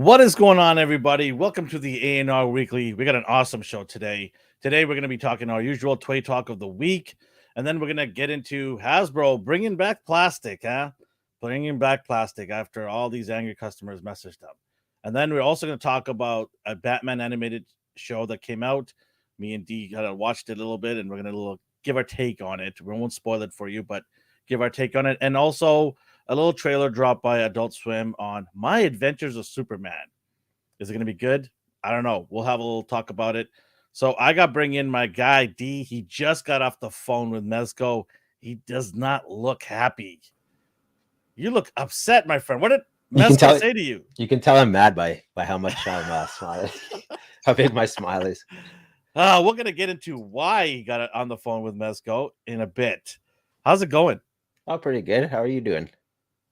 What is going on, everybody? Welcome to the ANR Weekly. We got an awesome show today. Today, we're going to be talking our usual toy talk of the week, and then we're going to get into Hasbro bringing back plastic, Bringing back plastic after all these angry customers messaged them. And then we're also going to talk about a Batman animated show that came out. Me and Dee kind of watched it a little bit, and we're going to give our take on it. We won't spoil it for you, but give our take on it. And also, a little trailer dropped by Adult Swim on My Adventures of Superman. Is it going to be good? I don't know. We'll have a little talk about it. So I got to bring in my guy, D. He just got off the phone with Mezco. He does not look happy. You look upset, my friend. What did Mezco say to you? You can tell I'm mad by how much I'm smiling. How big my smile is. We're going to get into why he got on the phone with Mezco in a bit. How's it going? Oh, pretty good. How are you doing?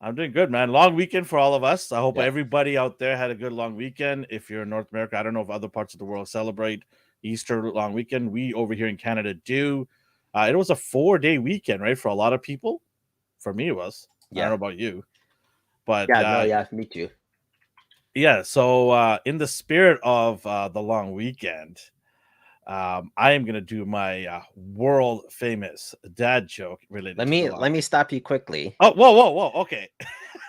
I'm doing good, man. Long weekend for all of us. I hope everybody out there had a good long weekend. If you're in North America, I don't know if other parts of the world celebrate Easter long weekend. We over here in Canada do. It was a 4-day weekend, right? For a lot of people. For me, it was. Yeah. I don't know about you. But me too. Yeah, so in the spirit of the long weekend, I am gonna do my world famous dad joke related. Let me stop you quickly. Oh, whoa! Okay.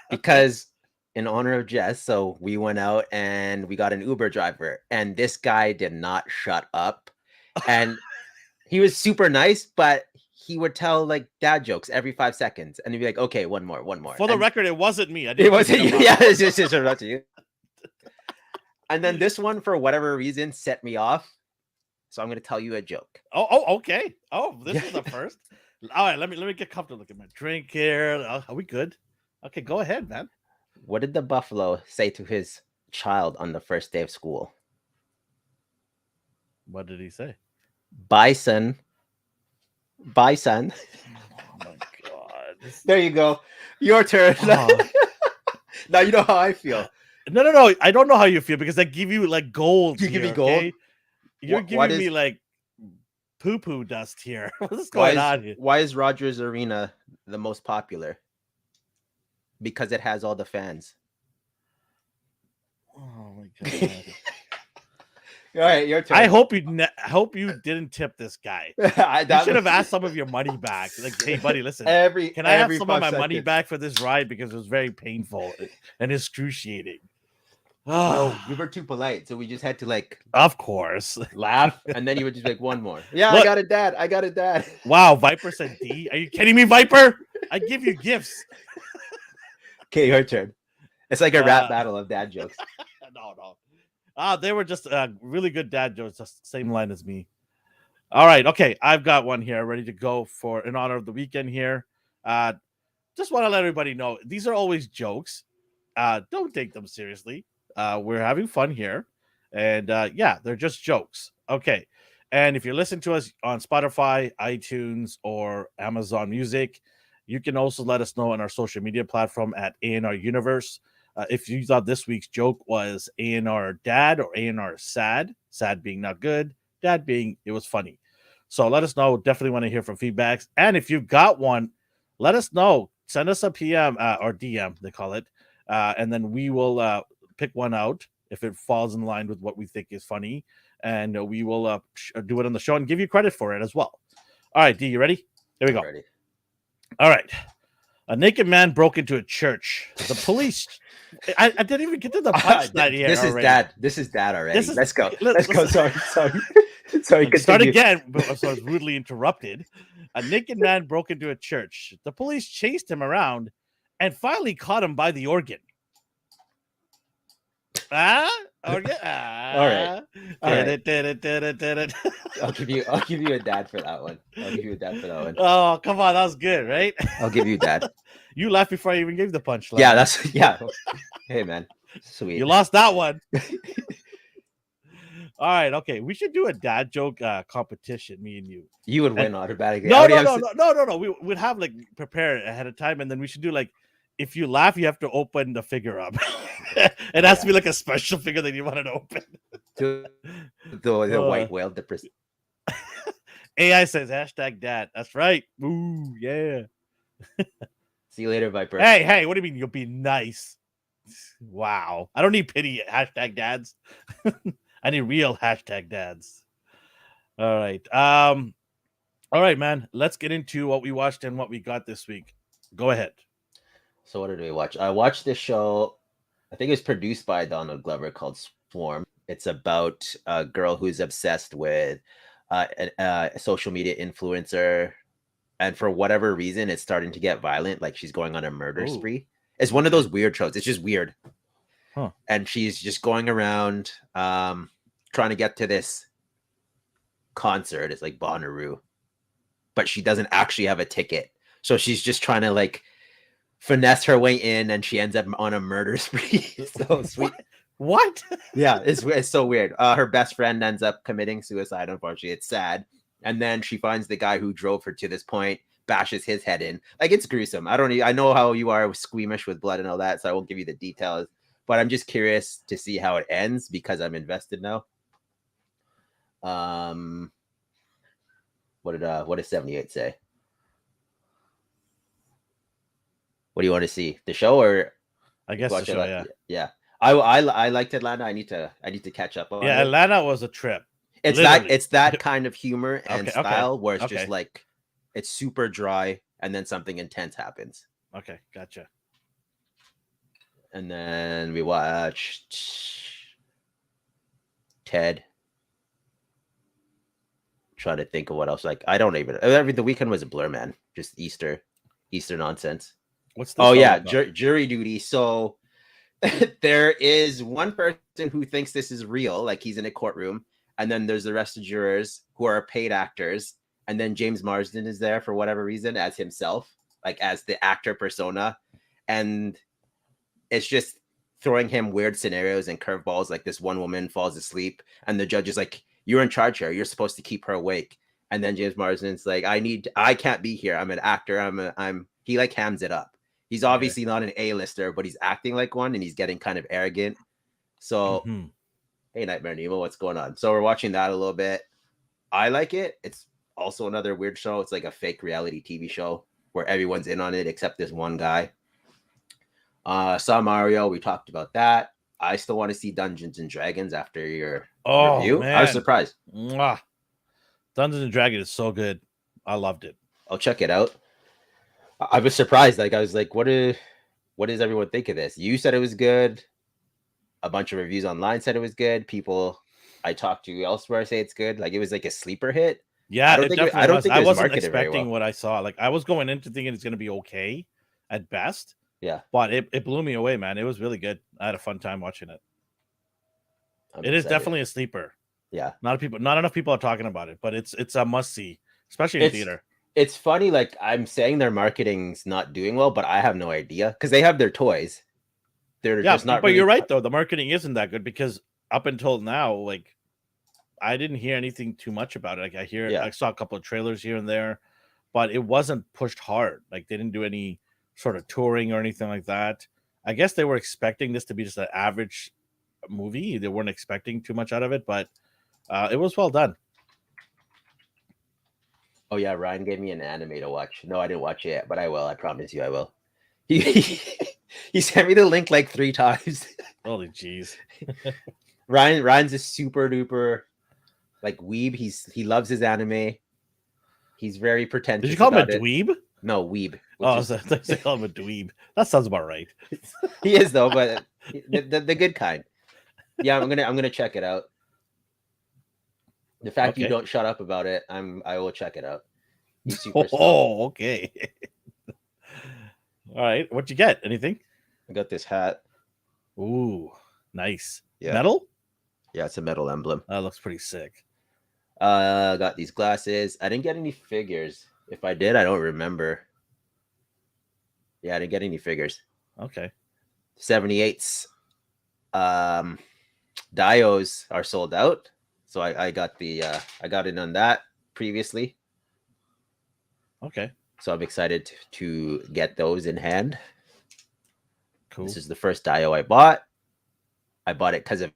Because in honor of Jess, so we went out and we got an Uber driver, and this guy did not shut up, and he was super nice, but he would tell like dad jokes every 5 seconds, and he'd be like, "Okay, one more." For the record, it wasn't me. It wasn't you. Yeah, it's just about you. And then this one, for whatever reason, set me off. So I'm going to tell you a joke. Oh, okay. Oh, this is the first. All right, let me get comfortable. Look at my drink here. Are we good? Okay, go ahead, man. What did the buffalo say to his child on the first day of school? What did he say? Bison. Bison. Oh my god. There you go. Your turn. Now you know how I feel. No. I don't know how you feel because I give you like gold. You give me gold? Okay? You're giving me like poo-poo dust here. What's going on here? Why is Rogers Arena the most popular? Because it has all the fans. Oh my god. All right, your turn. I hope you didn't tip this guy. You should have asked some of your money back. Like, hey, buddy, listen. Can I have some of my money back for this ride because it was very painful and excruciating. No, we were too polite, so we just had to like, of course, laugh, and then you would just like one more. Yeah, look, I got a dad. Wow, Viper said D. Are you kidding me, Viper? I give you gifts. Okay, your turn. It's like a rap battle of dad jokes. No. They were just really good dad jokes, just same line as me. All right, okay, I've got one here ready to go for in honor of the weekend here. Just want to let everybody know these are always jokes. Don't take them seriously. We're having fun here. And they're just jokes. Okay. And if you listen to us on Spotify, iTunes, or Amazon Music, you can also let us know on our social media platform at ANR Universe. If you thought this week's joke was ANR Dad or ANR Sad, sad being not good, dad being it was funny. So let us know. Definitely want to hear from feedbacks. And if you've got one, let us know. Send us a PM or DM, they call it. And then we will pick one out if it falls in line with what we think is funny. And we will do it on the show and give you credit for it as well. All right, D, you ready? Here we go. Ready. All right. A naked man broke into a church. The police... I didn't even get to the punchline here. This already. Is dad. This is dad already. Let's go. Let's go. Sorry. Start again. So I was rudely interrupted. A naked man broke into a church. The police chased him around and finally caught him by the organ. Organ. All right. I'll give you a dad for that one. Oh, come on, that was good, right? I'll give you dad. You laughed before I even gave the punchline. Yeah. Hey man, sweet. You lost that one. All right, okay. We should do a dad joke competition, me and you. You would win automatically. No. We would have like prepare it ahead of time, and then we should do like if you laugh, you have to open the figure up. It has to be like a special figure that you wanted to open. The white whale, the AI says #dad. That's right. Ooh, yeah. See you later, Viper. Hey, what do you mean you'll be nice? Wow. I don't need pity hashtag dads. I need real hashtag dads. All right. All right, man. Let's get into what we watched and what we got this week. Go ahead. So what did we watch? I watched this show. I think it was produced by Donald Glover called Swarm. It's about a girl who's obsessed with a social media influencer, and for whatever reason, it's starting to get violent. Like she's going on a murder Ooh, spree. It's one of those weird shows. It's just weird. Huh. And she's just going around trying to get to this concert. It's like Bonnaroo, but she doesn't actually have a ticket. So she's just trying to like finesse her way in, and she ends up on a murder spree. So sweet. What? Yeah, it's so weird. Her best friend ends up committing suicide. Unfortunately, it's sad. And then she finds the guy who drove her to this point, bashes his head in. Like, it's gruesome. I know how you are squeamish with blood and all that, so I won't give you the details. But I'm just curious to see how it ends because I'm invested now. What did 78 say? What do you want to see? The show or I guess the show, yeah. Yeah. I liked Atlanta. I need to catch up on it. Atlanta was a trip. It's that kind of humor and style where it's just like it's super dry and then something intense happens. Okay, gotcha. And then we watched Ted. Trying to think of what else. Like, I don't even. The weekend was a blur, man. Just Easter nonsense. What's this? Oh yeah, jury duty. So there is one person who thinks this is real, like he's in a courtroom, and then there's the rest of jurors who are paid actors, and then James Marsden is there for whatever reason as himself, like as the actor persona, and it's just throwing him weird scenarios and curveballs. Like this one woman falls asleep, and the judge is like, "You're in charge here. You're supposed to keep her awake." And then James Marsden's like, I can't be here. I'm an actor. He like hams it up. He's obviously not an A-lister, but he's acting like one, and he's getting kind of arrogant. So, Hey, Nightmare Nemo, what's going on? So we're watching that a little bit. I like it. It's also another weird show. It's like a fake reality TV show where everyone's in on it except this one guy. Saw Mario. We talked about that. I still want to see Dungeons and Dragons after your review. Man. I was surprised. Mwah. Dungeons and Dragons is so good. I loved it. I'll check it out. I was surprised. Like, I was like, what does everyone think of this? You said it was good. A bunch of reviews online said it was good. People I talked to elsewhere say it's good. Like, it was like a sleeper hit. Yeah, I don't think I wasn't expecting what I saw. Like, I was going into thinking it's going to be okay at best. Yeah. But it blew me away, man. It was really good. I had a fun time watching it. I'm excited. Is definitely a sleeper. Yeah. Not enough people are talking about it, but it's a must see, especially in theater. It's funny, like I'm saying their marketing's not doing well, but I have no idea because they have their toys. They're just not. But you're right though. The marketing isn't that good because up until now, like I didn't hear anything too much about it. Like I saw a couple of trailers here and there, but it wasn't pushed hard. Like they didn't do any sort of touring or anything like that. I guess they were expecting this to be just an average movie. They weren't expecting too much out of it, but it was well done. Oh yeah, Ryan gave me an anime to watch. No, I didn't watch it yet, but I will. I promise you I will. He sent me the link like 3 times. Holy jeez. Ryan's a super duper like weeb. He loves his anime. He's very pretentious. Did you call him a dweeb? No, weeb. They call him a dweeb. That sounds about right. He is though, but the good kind. Yeah, I'm gonna check it out. The fact you don't shut up about it, I will check it out. He's super okay. All right. What'd you get? Anything? I got this hat. Ooh, nice. Yeah. Metal? Yeah, it's a metal emblem. That looks pretty sick. Got these glasses. I didn't get any figures. If I did, I don't remember. Yeah, I didn't get any figures. Okay. 78s. Dios are sold out. So I got I got in on that previously. Okay. So I'm excited to get those in hand. Cool. This is the first Dio I bought. I bought it because of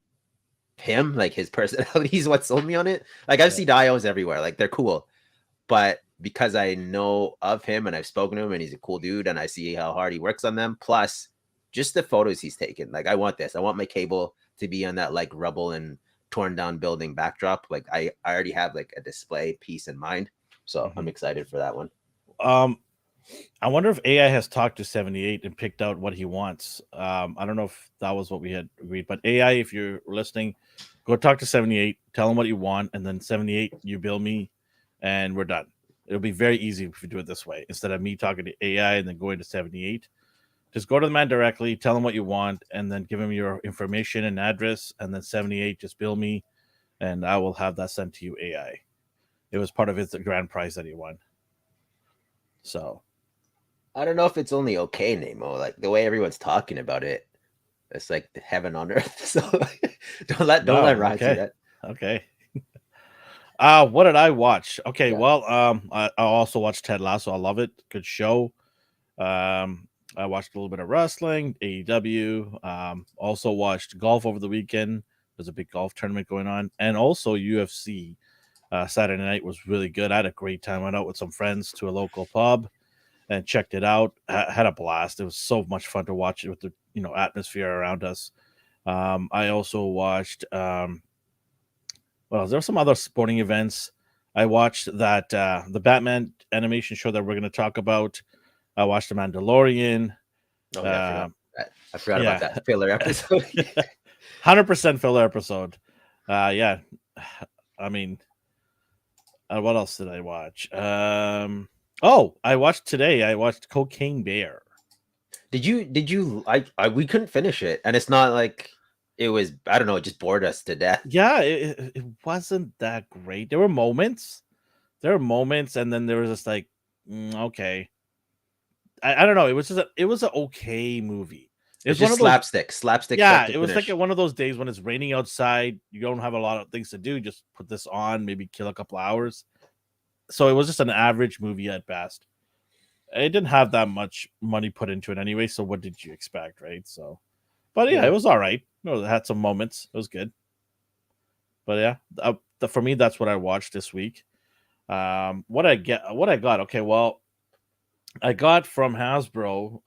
him, like his personality is what sold me on it. Like I see Dios everywhere, like they're cool, but because I know of him and I've spoken to him and he's a cool dude and I see how hard he works on them. Plus, just the photos he's taken. Like, I want this. I want my cable to be on that like rubble and torn down building backdrop. Like, I already have like a display piece in mind, so I'm Mhm. excited for that one. Um, I wonder if AI has talked to 78 and picked out what he wants. I don't know if that was what we had agreed, but AI, if you're listening, go talk to 78, tell him what you want, and then 78, you bill me, and we're done. It'll be very easy if you do it this way instead of me talking to AI and then going to 78. Just go to the man directly, tell him what you want, and then give him your information and address, and then 78, just bill me, and I will have that sent to you AI. It was part of his grand prize that he won. So I don't know if it's only okay, Nemo. Like the way everyone's talking about it, it's like heaven on earth. So don't let no, Ryan see okay, that. okay. What did I watch? Okay, Yeah. well, I also watched Ted Lasso. I love it. Good show. I watched a little bit of wrestling, AEW. Also watched golf over the weekend. There's a big golf tournament going on, and also UFC. Saturday night was really good. I had a great time. Went out with some friends to a local pub and checked it out. Had a blast. It was so much fun to watch it with the atmosphere around us. I also watched well, there were some other sporting events. I watched that the Batman animation show that we're going to talk about. I watched The Mandalorian. Oh yeah, I forgot Uh, about that. I forgot about yeah, that filler episode. 100% filler episode. Yeah, I mean, what else did I watch? Oh, I watched today. I watched Cocaine Bear. Did you I we couldn't finish it, and it's not like it was, I don't know, it just bored us to death. Yeah, it wasn't that great. There were moments. There were moments, and then there was just like, okay. I don't know. It was an okay movie. It It's was one just of those. slapstick start Yeah, to it was like finish. one of those days when it's raining outside. You don't have a lot of things to do. Just put this on, maybe kill a couple hours. So it was just an average movie at best. It didn't have that much money put into it anyway. So what did you expect, right? So, but yeah, Yeah. it was all right. It had some moments. It was good. But yeah, for me, that's what I watched this week. What I got. Okay, well, I got from Hasbro.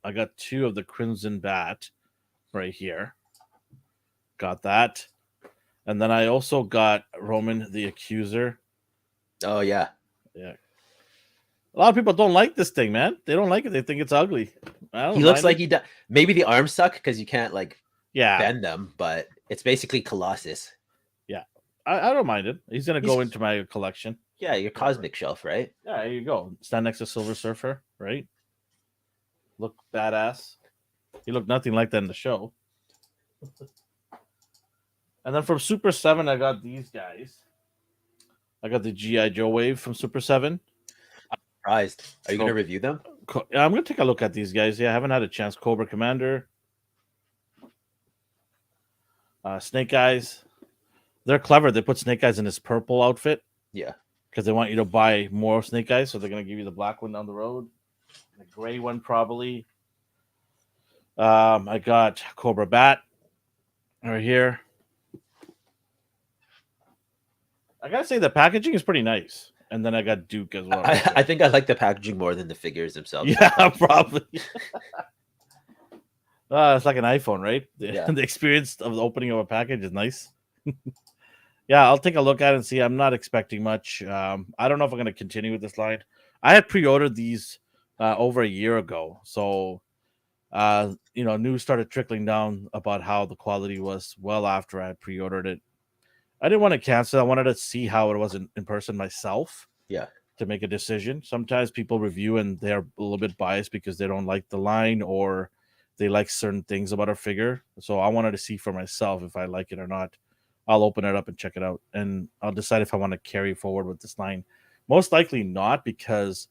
I got two of the Crimson Bat right here. Got that. And then I also got Roman the Accuser. Oh yeah. Yeah. A lot of people don't like this thing, man. They don't like it. They think it's ugly. I He don't looks mind like it. maybe the arms suck because you can't like Yeah. bend them, but it's basically Colossus. Yeah. I don't mind it. He's gonna go He's into my collection. Yeah, your Whatever. cosmic shelf, right? Yeah, there you go. Stand next to Silver Surfer, right? Look badass. He looked nothing like that in the show. And then from Super 7, I got these guys. I got the G.I. Joe wave from Super 7. Surprised. Are you gonna So review them? I'm gonna take a look at these guys. Yeah, I haven't had a chance. Cobra Commander, Snake Eyes. They're clever. They put Snake Eyes in his purple outfit Yeah. because they want you to buy more Snake Eyes. So they're gonna give you the black one down the road, the gray one probably. I got Cobra Bat right here. I gotta say the packaging is pretty nice. And then I got Duke as well. Right I think I like the packaging more than the figures themselves. yeah, probably. It's like an iPhone, right? Yeah. The experience of the opening of a package is nice. Yeah, I'll take a look at it and see. I'm not expecting much. I don't know if I'm going to continue with this line. I had pre-ordered these over a year ago, so news started trickling down about how the quality was well after I had pre-ordered it. I didn't want to cancel. I wanted to see how it was in person myself Yeah. to make a decision. Sometimes people review and they're a little bit biased because they don't like the line or they like certain things about a figure. So I wanted to see for myself if I like it or not. I'll open it up and check it out, and I'll decide if I want to carry forward with this line. Most likely not, because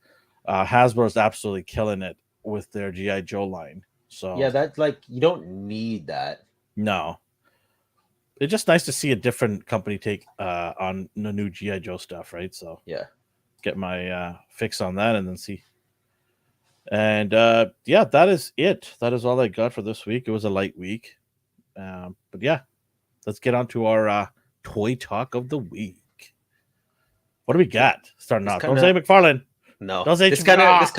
Hasbro is absolutely killing it with their GI Joe line. Yeah, So that's like, you don't need that. no, it's just nice to see a different company take on the new GI Joe stuff, right? So Yeah. get my fix on that and then see. And yeah, that is it. That is all I got for this week. It was a light week, but yeah, let's get on to our toy talk of the week. What do we got starting It's off? kind Don't say of McFarlane. No. Those ain't This kind of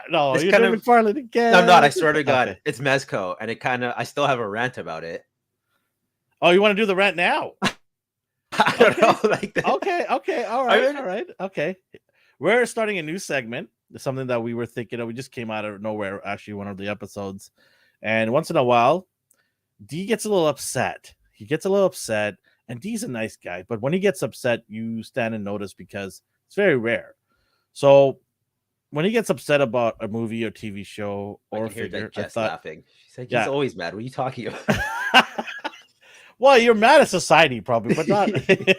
no, this you're kind doing of McFarlane again. I'm not, I swear to God. Okay. It's Mezco, and I still have a rant about it. Oh, you want to do the rant now? I don't know, like that. Okay, all right. Okay. We're starting a new segment. Something that we were thinking of. We just came out of nowhere, actually, one of the episodes. And once in a while, Dee gets a little upset. He gets a little upset, and Dee's a nice guy. But when he gets upset, you stand and notice because it's very rare. So when he gets upset about a movie or TV show or I can hear figure, I Jess thought, laughing. She's like, he's yeah. always mad. What are you talking about? Well, you're mad at society, probably, but not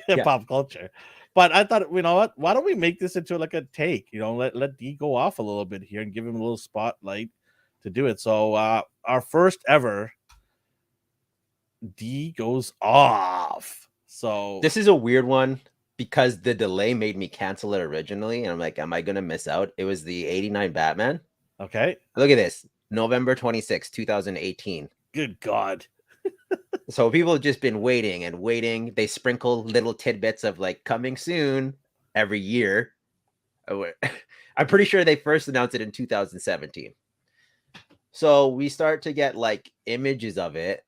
Yeah. pop culture. But I thought, you know what? Why don't we make this into like a take? You know, let Dee go off a little bit here and give him a little spotlight to do it. So our first ever Dee goes off. So This is a weird one because the delay made me cancel it originally. And I'm like, am I going to miss out? It was the 89 Batman. okay. Look at this. November 26, 2018. Good God. So people have just been waiting and waiting. They sprinkle little tidbits of like coming soon every year. I'm pretty sure they first announced it in 2017. So we start to get like images of it.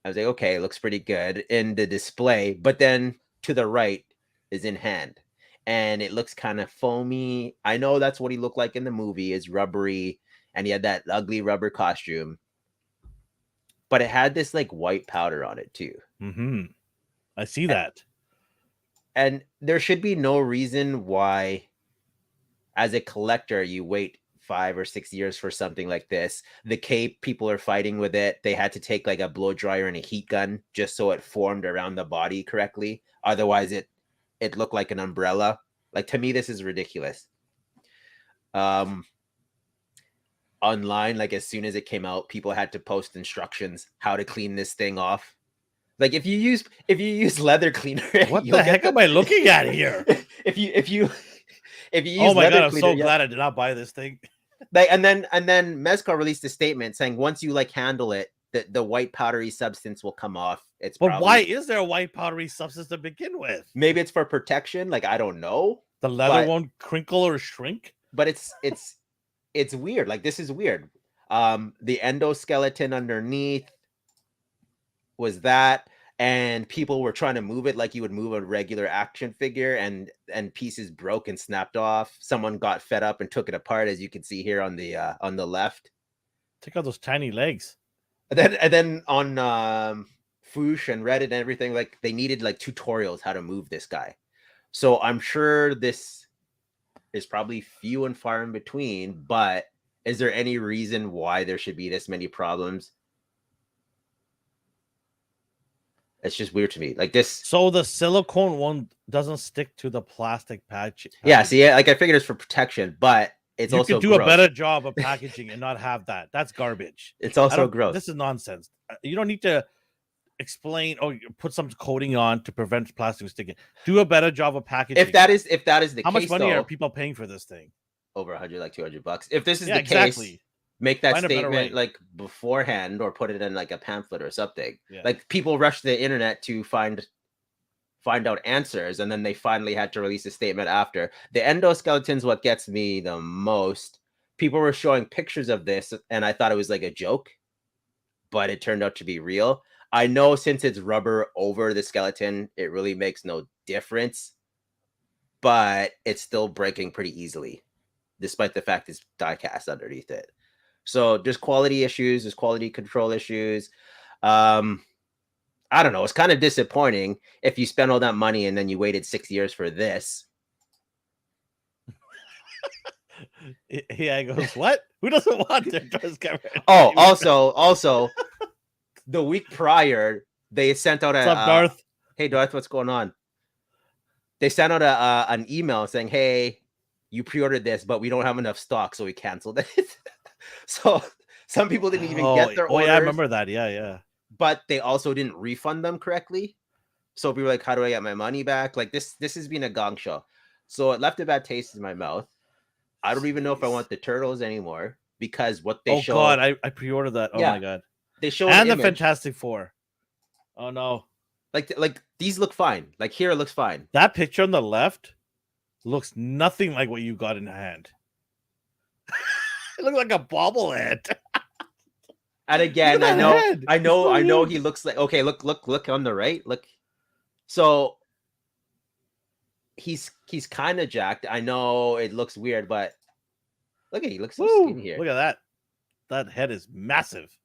I was like, okay, it looks pretty good in the display. But then to the right is in hand. And it looks kind of foamy. I know that's what he looked like in the movie, is rubbery. And he had that ugly rubber costume. But it had this like white powder on it too. Mm-hmm. I see that. And there should be no reason why, as a collector, you wait 5 or 6 years for something like this. The cape, people are fighting with it. They had to take like a blow dryer and a heat gun just so it formed around the body correctly. Otherwise, it looked like an umbrella. Like, to me, this is ridiculous. Online, like as soon as it came out, people had to post instructions how to clean this thing off. Like if you use leather cleaner, what the heck am I looking at here? if you use oh my leather God, I'm cleaner, so glad I did not buy this thing. like and then Mezco released a statement saying once you like handle it, the white powdery substance will come off. It's But probably, why is there a white powdery substance to begin with? maybe it's for protection. Like I don't know. The leather but- won't crinkle or shrink. But it's weird. Like this is weird. The endoskeleton underneath was that, and people were trying to move it like you would move a regular action figure, and pieces broke and snapped off. Someone got fed up and took it apart, as you can see here on the left. Check out those tiny legs. And then on Foosh and Reddit and everything, like they needed like tutorials how to move this guy. So I'm sure this is probably few and far in between, but is there any reason why there should be this many problems? It's just weird to me. Like this. So the silicone one doesn't stick to the plastic patch. Yeah, see, like I figured it's for protection, but it's you also could do gross. a better job of packaging and not have that. That's garbage. It's also gross. This is nonsense. You don't need to explain or put some coating on to prevent plastic from sticking. Do a better job of packaging. If that is the how case, much money though, are people paying for this thing? over 100, like $200. If this is the exactly. case, make that Find a better statement way. like beforehand, or put it in like a pamphlet or something. Yeah. Like people rush the internet to find out answers, and then they finally had to release a statement after. The endoskeleton's what gets me the most. People were showing pictures of this, and I thought it was like a joke, but it turned out to be real. I know since it's rubber over the skeleton, it really makes no difference, but it's still breaking pretty easily, despite the fact it's die cast underneath it. So there's quality issues, there's quality control issues. I don't know. It's kind of disappointing if you spend all that money and then you waited 6 years for this. Yeah, I goes, what? Who doesn't want their doors covered? Oh, also, the week prior, they sent out What's up, Darth? Hey, Darth, what's going on? They sent out an email saying, hey, you pre-ordered this, but we don't have enough stock, so we canceled it. So some people didn't even get their orders. Yeah, I remember that. Yeah. But they also didn't refund them correctly. So people were like, how do I get my money back? Like this has been a gong show. So it left a bad taste in my mouth. I don't even know if I want the turtles anymore, because what they show. Oh God, I pre-ordered that. Oh my God. They show and the Fantastic Four. Oh no. Like these look fine. Like here it looks fine. That picture on the left looks nothing like what you got in hand. It looks like a bobblehead. And Look again, at that head. It's so I know he huge. looks like, okay, look on the right. Look. So he's kind of jacked. I know it looks weird, but look at, he looks so Woo! skinny here. Look at that. That head is massive.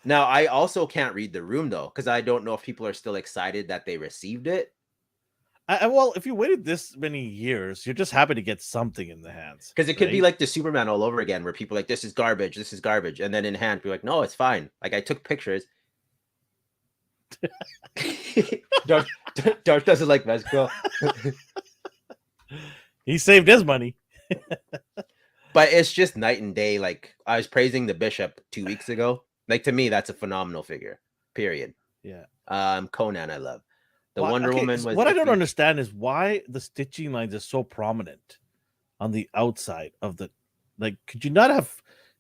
Now, I also can't read the room though, because I don't know if people are still excited that they received it. Well, if you waited this many years, you're just happy to get something in the hands. Because it could be right? like the Superman all over again, where people are like, this is garbage, and then in hand, be like, no, it's fine. Like, I took pictures. Darth doesn't like Mezco. He saved his money. But it's just night and day. Like, I was praising the Bishop 2 weeks ago. Like, to me, that's a phenomenal figure. Period. Yeah. Conan, I love. The Well, Wonder okay, Woman so was. what I don't understand is why the stitching lines are so prominent on the outside of the. Like, could you not have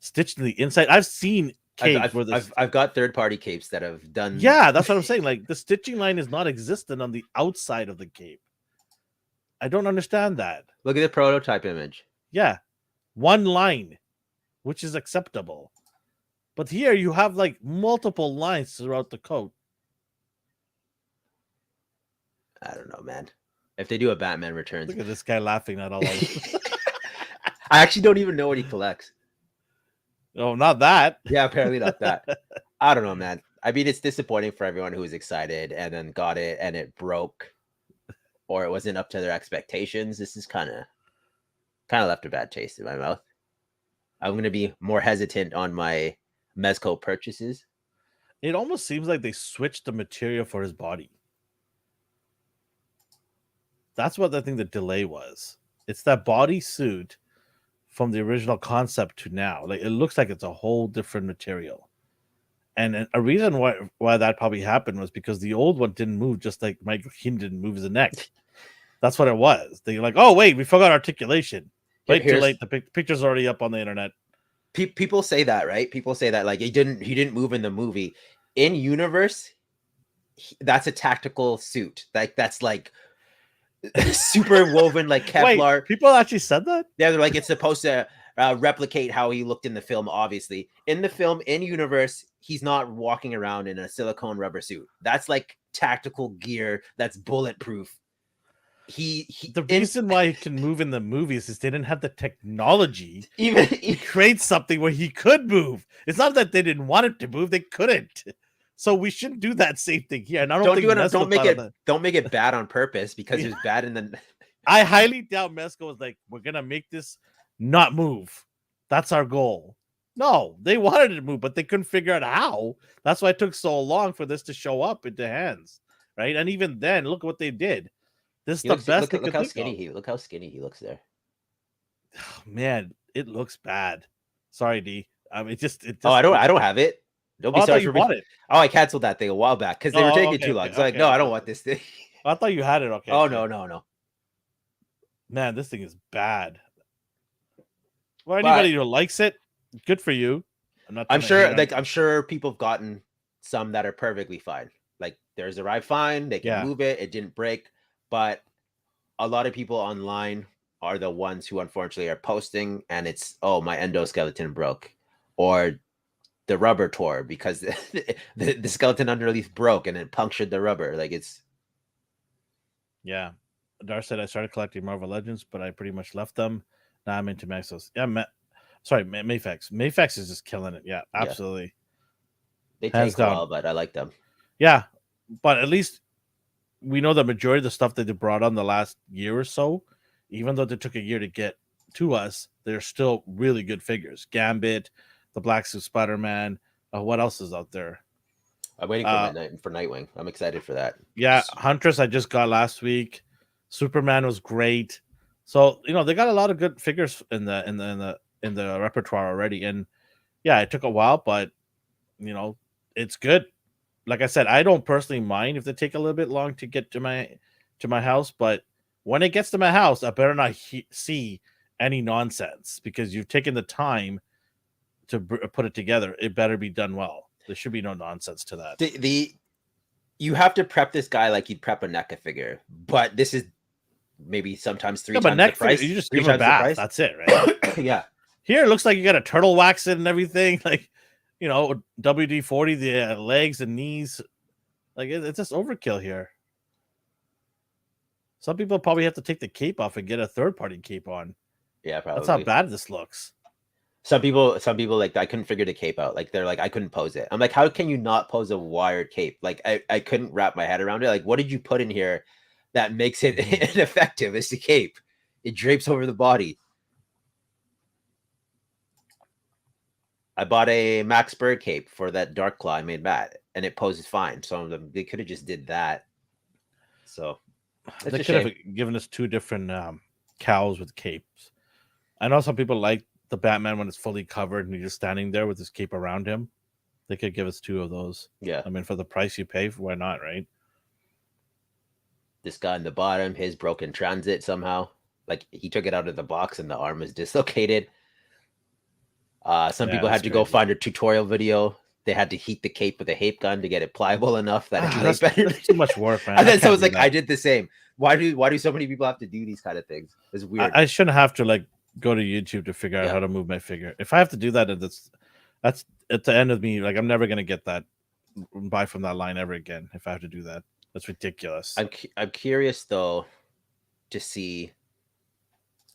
stitched the inside? I've seen capes where this. I've got third-party capes that have done. Yeah, that's what I'm saying. Like, the stitching line is not existent on the outside of the cape. I don't understand that. Look at the prototype image. Yeah, one line, which is acceptable. But here you have like multiple lines throughout the coat. I don't know, man. If they do a Batman Returns, Look at this guy laughing at all of it. I actually don't even know what he collects. Oh, not that. Yeah, apparently not that. I don't know, man. I mean, it's disappointing for everyone who was excited and then got it and it broke, or it wasn't up to their expectations. This is kind of left a bad taste in my mouth. I'm going to be more hesitant on my Mezco purchases. It almost seems like they switched the material for his body. That's what I think the delay was. It's that body suit from the original concept to now. Like, it looks like it's a whole different material. And a reason why that probably happened was because the old one didn't move, just like Michael Keaton didn't move his neck. That's what it was. They're like, oh wait, we forgot articulation. Wait, too late. The picture's already up on the internet. People say that, right? People say that like he didn't move in the movie. In universe, that's a tactical suit. Like, that's like super woven like Kevlar. Wait, people actually said that? Yeah, they're like, it's supposed to replicate how he looked in the film. Obviously, in the film, in universe, he's not walking around in a silicone rubber suit. That's like tactical gear. That's bulletproof. The reason why he can move in the movies is they didn't have the technology to create something where he could move. It's not that they didn't want it to move; they couldn't. So we shouldn't do that same thing here. And I don't make it bad on purpose, because it was bad in the. I highly doubt Mezco was like, we're gonna make this not move. That's our goal. No, they wanted it to move, but they couldn't figure out how. That's why it took so long for this to show up into hands, right? And even then, look what they did. This is the best. Look how skinny he looks there. Oh, man, it looks bad. Sorry, D. I mean, it just. Oh, I don't have it. Don't be sorry for me. It. Oh, I canceled that thing a while back because they were taking too long. So like, no, I don't want this thing. I thought you had it. Okay. Oh, no. Man, this thing is bad. Well, anybody who likes it, good for you. I'm sure people have gotten some that are perfectly fine. Like, theirs arrived fine. They can move it. It didn't break. But a lot of people online are the ones who unfortunately are posting, and it's, oh, my endoskeleton broke, or the rubber tore because the skeleton underneath broke and it punctured the rubber. Like, it's. Yeah. Dar said, I started collecting Marvel Legends, but I pretty much left them. Now I'm into Maxos. Yeah, Mayfax. Mayfax is just killing it. Yeah, absolutely. They take a while, but I like them. Yeah, but at least we know the majority of the stuff that they brought on the last year or so, even though they took a year to get to us, they're still really good figures. Gambit, the Black Suit Spider-Man. What else is out there? I'm waiting for Nightwing. I'm excited for that. Yeah, Huntress I just got last week. Superman was great. So, they got a lot of good figures in the repertoire already. And yeah, it took a while, but it's good. Like I said, I don't personally mind if they take a little bit long to get to my house, but when it gets to my house, I better not see any nonsense, because you've taken the time to put it together. It better be done well. There should be no nonsense to that. You have to prep this guy like you'd prep a NECA figure, but this is maybe sometimes three Yeah, but times the neck figure, price. you just Three give her a times the bath. price. That's it, right? Yeah. Here it looks like you got a turtle wax it and everything. Like, WD-40, the legs and knees. Like, it's just overkill here. Some people probably have to take the cape off and get a third-party cape on. Yeah, That's how probably. bad this looks. Some people like I couldn't figure the cape out. Like they're like I couldn't pose it. I'm like, how can you not pose a wired cape? Like I couldn't wrap my head around it. Like what did you put in here that makes it ineffective? It's the cape. It drapes over the body. I bought a Max Bird cape for that Dark Claw I made matte, and it poses fine. So they could have just did that. So They could have given us two different cows with capes. I know some people like the Batman when it's fully covered and he's just standing there with his cape around him. They could give us two of those. Yeah. I mean, for the price you pay, why not, right? This guy in the bottom, his broken transit somehow. Like he took it out of the box and the arm is dislocated. Some people had to go find a tutorial video. They had to heat the cape with a HAPE gun to get it pliable enough that it that's better. That's too much work, man. And then someone's like, I did the same. Why do so many people have to do these kind of things? It's weird. I shouldn't have to like go to YouTube to figure out how to move my figure. If I have to do that, that's at the end of me. Like I'm never gonna get that buy from that line ever again. If I have to do that, that's ridiculous. I'm curious though to see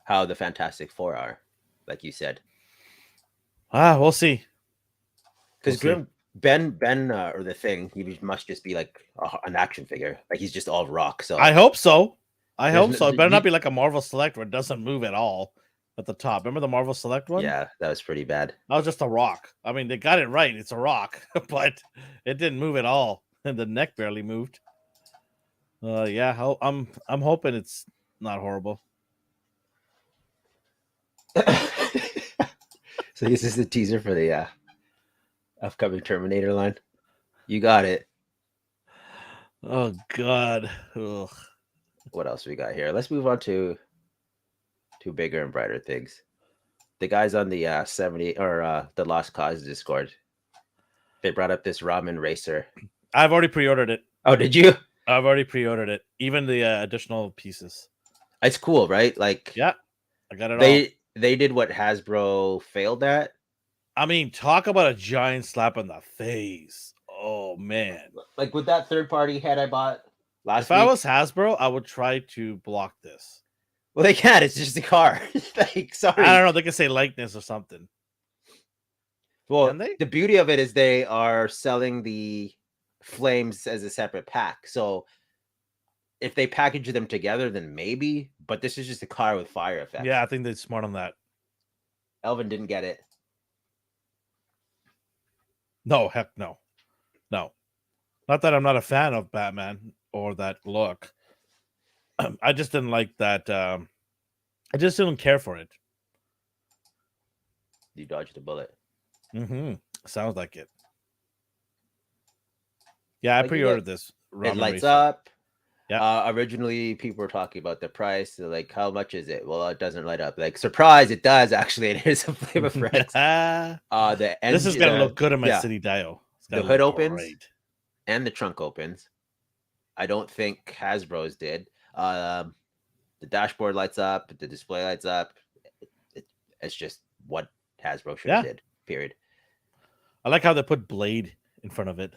how the Fantastic Four are, like you said. We'll see. Because Ben or the Thing, he must just be like an action figure. Like he's just all rock. So I hope so. It better not be like a Marvel Select where it doesn't move at all at the top. Remember the Marvel Select one? Yeah, that was pretty bad. That was just a rock. I mean, they got it right. It's a rock, but it didn't move at all, and the neck barely moved. Yeah, I'm hoping it's not horrible. So this is the teaser for the upcoming Terminator line. You got it. Oh God. Ugh. What else we got here? Let's move on to bigger and brighter things. The guys on the 70 or the Lost Cause Discord, they brought up this ramen racer. I've already pre-ordered it. Oh, did you? I've already pre-ordered it. Even the additional pieces. It's cool, right? Like, yeah, I got it all. They did what Hasbro failed at. I mean, talk about a giant slap on the face. Oh man! Like with that third-party head I bought last week. If I was Hasbro, I would try to block this. Well, they can't. It's just a car. Like, sorry. I don't know. They can say likeness or something. Well, the beauty of it is they are selling the flames as a separate pack. So if they package them together, then maybe. But this is just a car with fire effects. Yeah, I think they're smart on that. Elvin didn't get it. No, heck no. No. Not that I'm not a fan of Batman or that look. I just didn't like that. I just didn't care for it. You dodged a bullet. Mm-hmm. Sounds like it. Yeah, I pre-ordered this. It lights up. Yeah. Originally, people were talking about the price. They're like, how much is it? Well, it doesn't light up. Like, surprise, it does actually. And here's a Flame of Friends. This is gonna look good in my city dial. The hood opens and the trunk opens. I don't think Hasbro's did. The dashboard lights up, the display lights up. It's just what Hasbro should have did. Period. I like how they put Blade in front of it.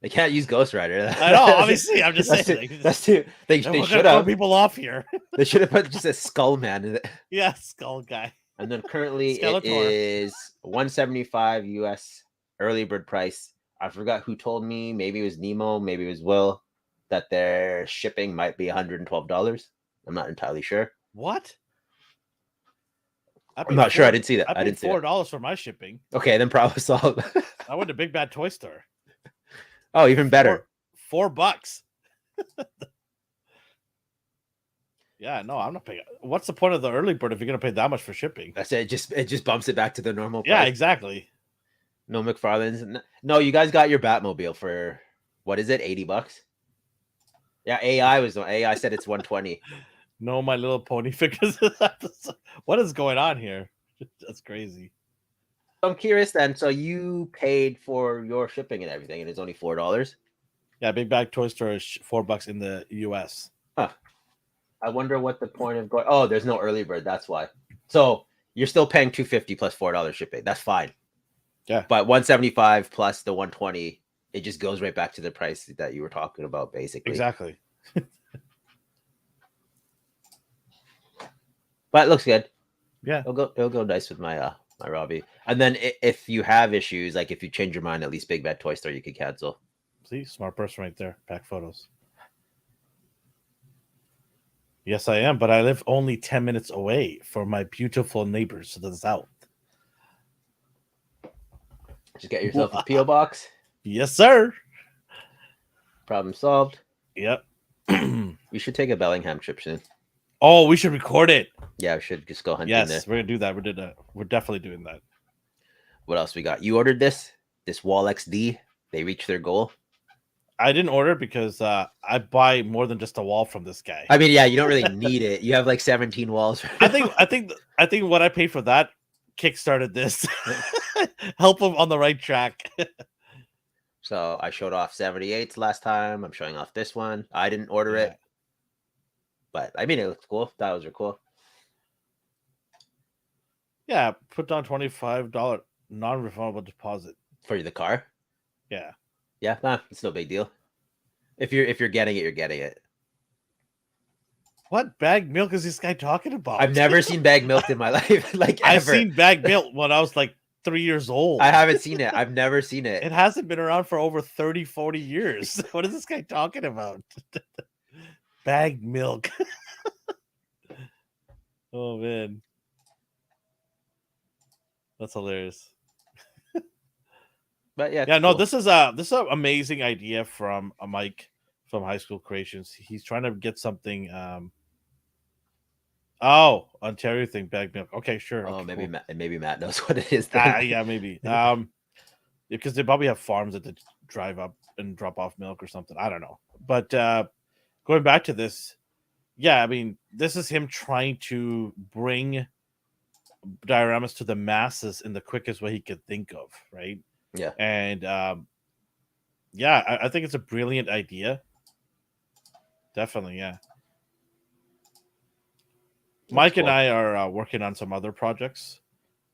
They can't use Ghost Rider. I know, obviously. I'm just saying. That's too. They should have people off here. They should have put just a Skull Man in it. Yeah, Skull Guy. And then currently it is $175 US early bird price. I forgot who told me. Maybe it was Nemo. Maybe it was Will. That their shipping might be $112. I'm not entirely sure. What? I'm not sure. I didn't see that. I didn't see $4 for my shipping. Okay, then problem solved. I went to Big Bad Toy Store. Oh, even better. $4. Yeah, no, I'm not paying. What's the point of the early bird if you're gonna pay that much for shipping? That's it. It just bumps it back to the normal price. Yeah, exactly. No McFarlane's. No, you guys got your Batmobile for what is it? $80. Yeah, AI said it's 120. No, My Little Pony figures. What is going on here? That's crazy. I'm curious then. So you paid for your shipping and everything, and it's only $4. Yeah, Big Bag Toy Store is $4 in the US. Huh. I wonder what the point of going. Oh, there's no early bird. That's why. So you're still paying $250 plus $4 shipping. That's fine. Yeah. But 175 plus the 120, it just goes right back to the price that you were talking about, basically. Exactly. But it looks good. Yeah. It'll go nice with my my Robbie. And then if you have issues, like if you change your mind, at least Big Bad Toy Store you could cancel. See, smart person right there. Pack photos. Yes, I am, but I live only 10 minutes away from my beautiful neighbors to the south. Just get yourself a PO box. Yes, sir. Problem solved. Yep. We should take a Bellingham trip soon. Oh, we should record it. Yeah, we should just go hunting Yes, there. we're gonna do that. We're definitely doing that. What else we got? You ordered this Wall XD. They reached their goal. I didn't order because I buy more than just a wall from this guy. I mean, yeah, you don't really need it. You have like 17 walls. I think what I paid for that kickstarted this. Help him on the right track. So I showed off 78s last time. I'm showing off this one. I didn't order it, but I mean, it looks cool. Those are cool. Yeah, put down $25 non-refundable deposit for the car. Yeah. Yeah, nah, it's no big deal. If you're getting it, you're getting it. What bag milk is this guy talking about? I've never seen bag milk in my life. Like ever. I've seen bag milk when I was like 3 years old. I haven't seen it. I've never seen it. It hasn't been around for over 30, 40 years. What is this guy talking about? Bag milk. Oh man. That's hilarious. But yeah, no, this is an amazing idea from Mike from High School Creations. He's trying to get something. Ontario thing, bag milk. Okay, sure. Oh, okay, maybe Matt knows what it is. Yeah, maybe. Because they probably have farms that they drive up and drop off milk or something. I don't know. But going back to this, yeah, I mean, this is him trying to bring dioramas to the masses in the quickest way he could think of, right? Yeah. And I think it's a brilliant idea. Definitely, yeah. Mike and I are working on some other projects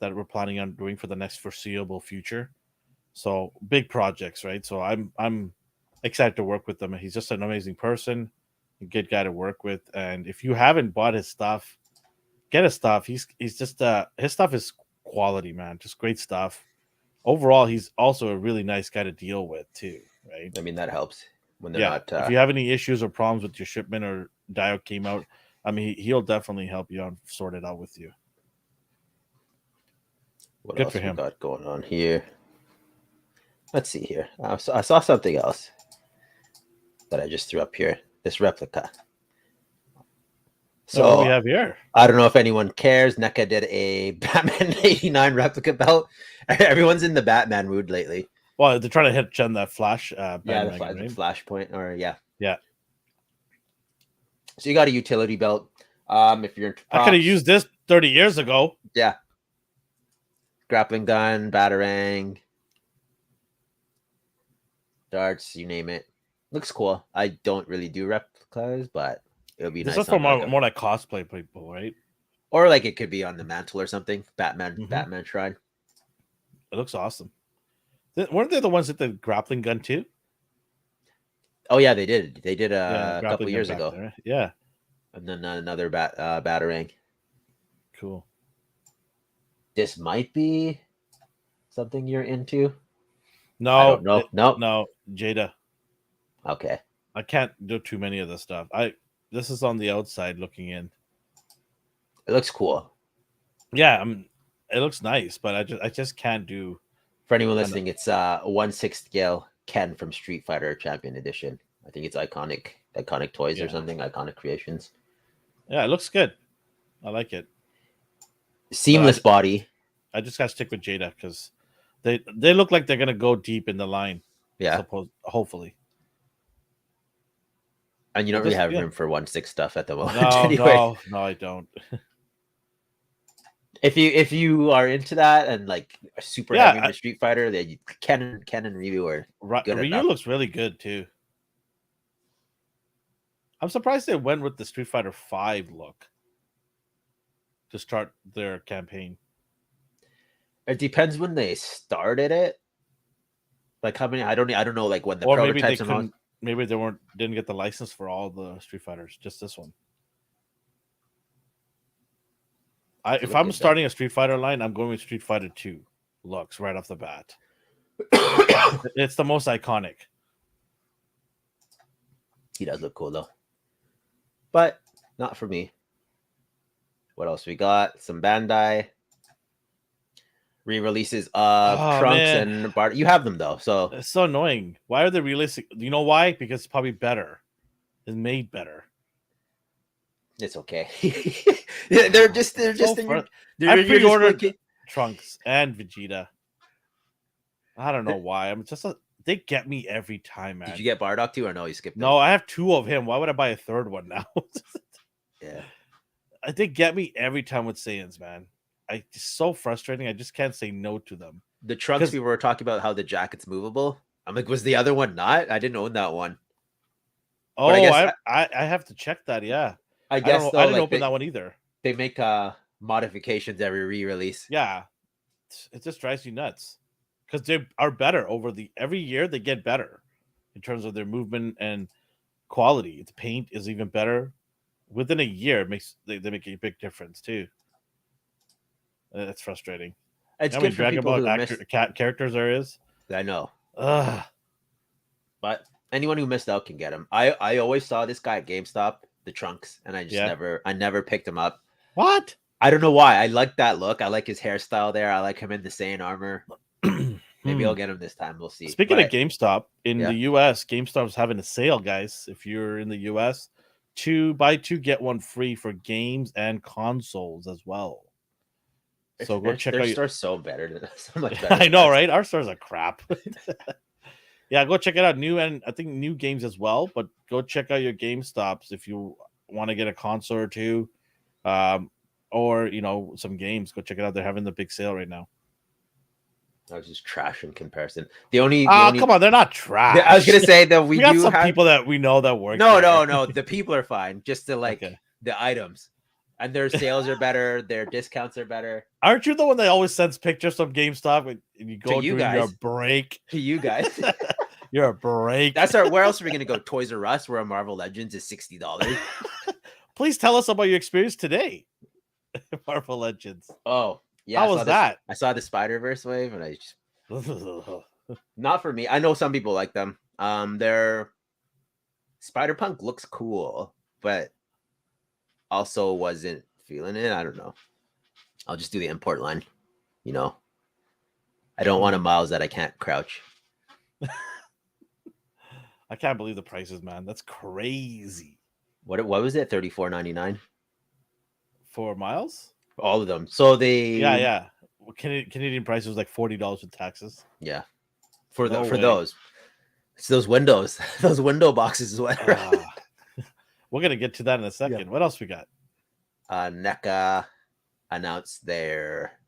that we're planning on doing for the next foreseeable future. So big projects, right? So I'm excited to work with them. He's just an amazing person, a good guy to work with. And if you haven't bought his stuff, get his stuff. He's just his stuff is quality, man. Just great stuff. Overall, he's also a really nice guy to deal with too, right? I mean, that helps when they're not. If you have any issues or problems with your shipment or dio came out, I mean, he'll definitely help you out and sort it out with you. What else for him? We got going on here? Let's see here. I saw something else that I just threw up here. This replica. So what do we have here? I don't know if anyone cares. NECA did a Batman 89 replica belt. Everyone's in the Batman mood lately. Well, they're trying to hit Jen that Flash. The Flashpoint, or yeah. So you got a utility belt. If you're into props, I could have used this 30 years ago. Yeah. Grappling gun, batarang, darts, you name it. Looks cool. I don't really do replicas, but it would be nice. This is for more like cosplay people, right? Or like it could be on the mantle or something. Batman shrine. It looks awesome. Weren't they the ones with the grappling gun too? Oh yeah, they did. They did a couple years ago. There. Yeah. And then another batarang. Cool. This might be something you're into. No, no, Jada. Okay. I can't do too many of this stuff. This is on the outside looking in. It looks cool. Yeah, it looks nice, but I just can't do. For anyone listening, it's 1/6 scale Ken from Street Fighter Champion Edition. I think it's iconic toys or something, iconic creations. Yeah, it looks good. I like it. Seamless body. I just gotta stick with Jada because they look like they're gonna go deep in the line. Yeah. Hopefully. And you don't really have room for 1/6 stuff at the moment. No, anyway. No, I don't. If you are into that and like super heavy into Street Fighter, then Ken and Ryu are good Ryu enough. Looks really good too. I'm surprised they went with the Street Fighter 5 look to start their campaign. It depends when they started it. Like how many? I don't know. Like when the Or maybe they prototypes and all. couldn't. Maybe they didn't get the license for all the Street Fighters. Just this one. If I'm starting a Street Fighter line, I'm going with Street Fighter 2 looks right off the bat. It's the most iconic. He does look cool though, but not for me. What else we got? Some Bandai re-releases of Trunks and Bart. You have them though, so it's so annoying. Why are they releasing? You know why? Because it's probably better. It's made better. It's okay. they're just I pre-ordered Trunks and Vegeta. I don't know why. I'm just they get me every time, man. Did you get Bardock too, or no? You skipped. No, I have 2 of him. Why would I buy a third one now? Yeah, they get me every time with Saiyans, man. It's so frustrating. I just can't say no to them. The Trunks we were talking about how the jacket's movable. I'm like, was the other one not? I didn't own that one. Oh, I have to check that. Yeah, I guess I didn't open that one either. They make modifications every re-release. Yeah, it just drives you nuts because they are better every year. They get better in terms of their movement and quality. The paint is even better within a year. They make a big difference too. It's frustrating. It's good for Dragon Ball characters there is. I know. Ugh. But anyone who missed out can get him. I always saw this guy at GameStop, the Trunks, and I just never picked him up. What? I don't know why. I like that look. I like his hairstyle there. I like him in the Saiyan armor. Maybe I'll get him this time. We'll see. Speaking of GameStop, in the US, GameStop's having a sale, guys. If you're in the US, buy 2 get 1 free for games and consoles as well. So go check out their store's so better than so much better. I know, right? Our stores are crap. Yeah, go check it out. I think new games as well. But go check out your GameStops if you want to get a console or 2, or some games. Go check it out. They're having the big sale right now. I was just trash in comparison. The only come on, they're not trash. I was gonna say that we got some people that we know that work. No. The people are fine. Just the the items. And their sales are better. Their discounts are better. Aren't you the one that always sends pictures from GameStop and you go during your break? To you guys. You're a break. Where else are we going to go? Toys R Us, where a Marvel Legends is $60. Please tell us about your experience today. Marvel Legends. Oh, yeah. How was that? I saw the Spider-Verse wave and I just... Not for me. I know some people like them. Their Spider-Punk looks cool, but... also wasn't feeling it. I don't know. I'll just do the import line. I don't want a Miles that I can't crouch. I can't believe the prices, man. That's crazy. What was it? $34.99 for Miles? All of them. So they Canadian price was like $40 with taxes. Yeah. For those. It's those windows. Those window boxes as well. We're going to get to that in a second. Yeah. What else we got? NECA announced their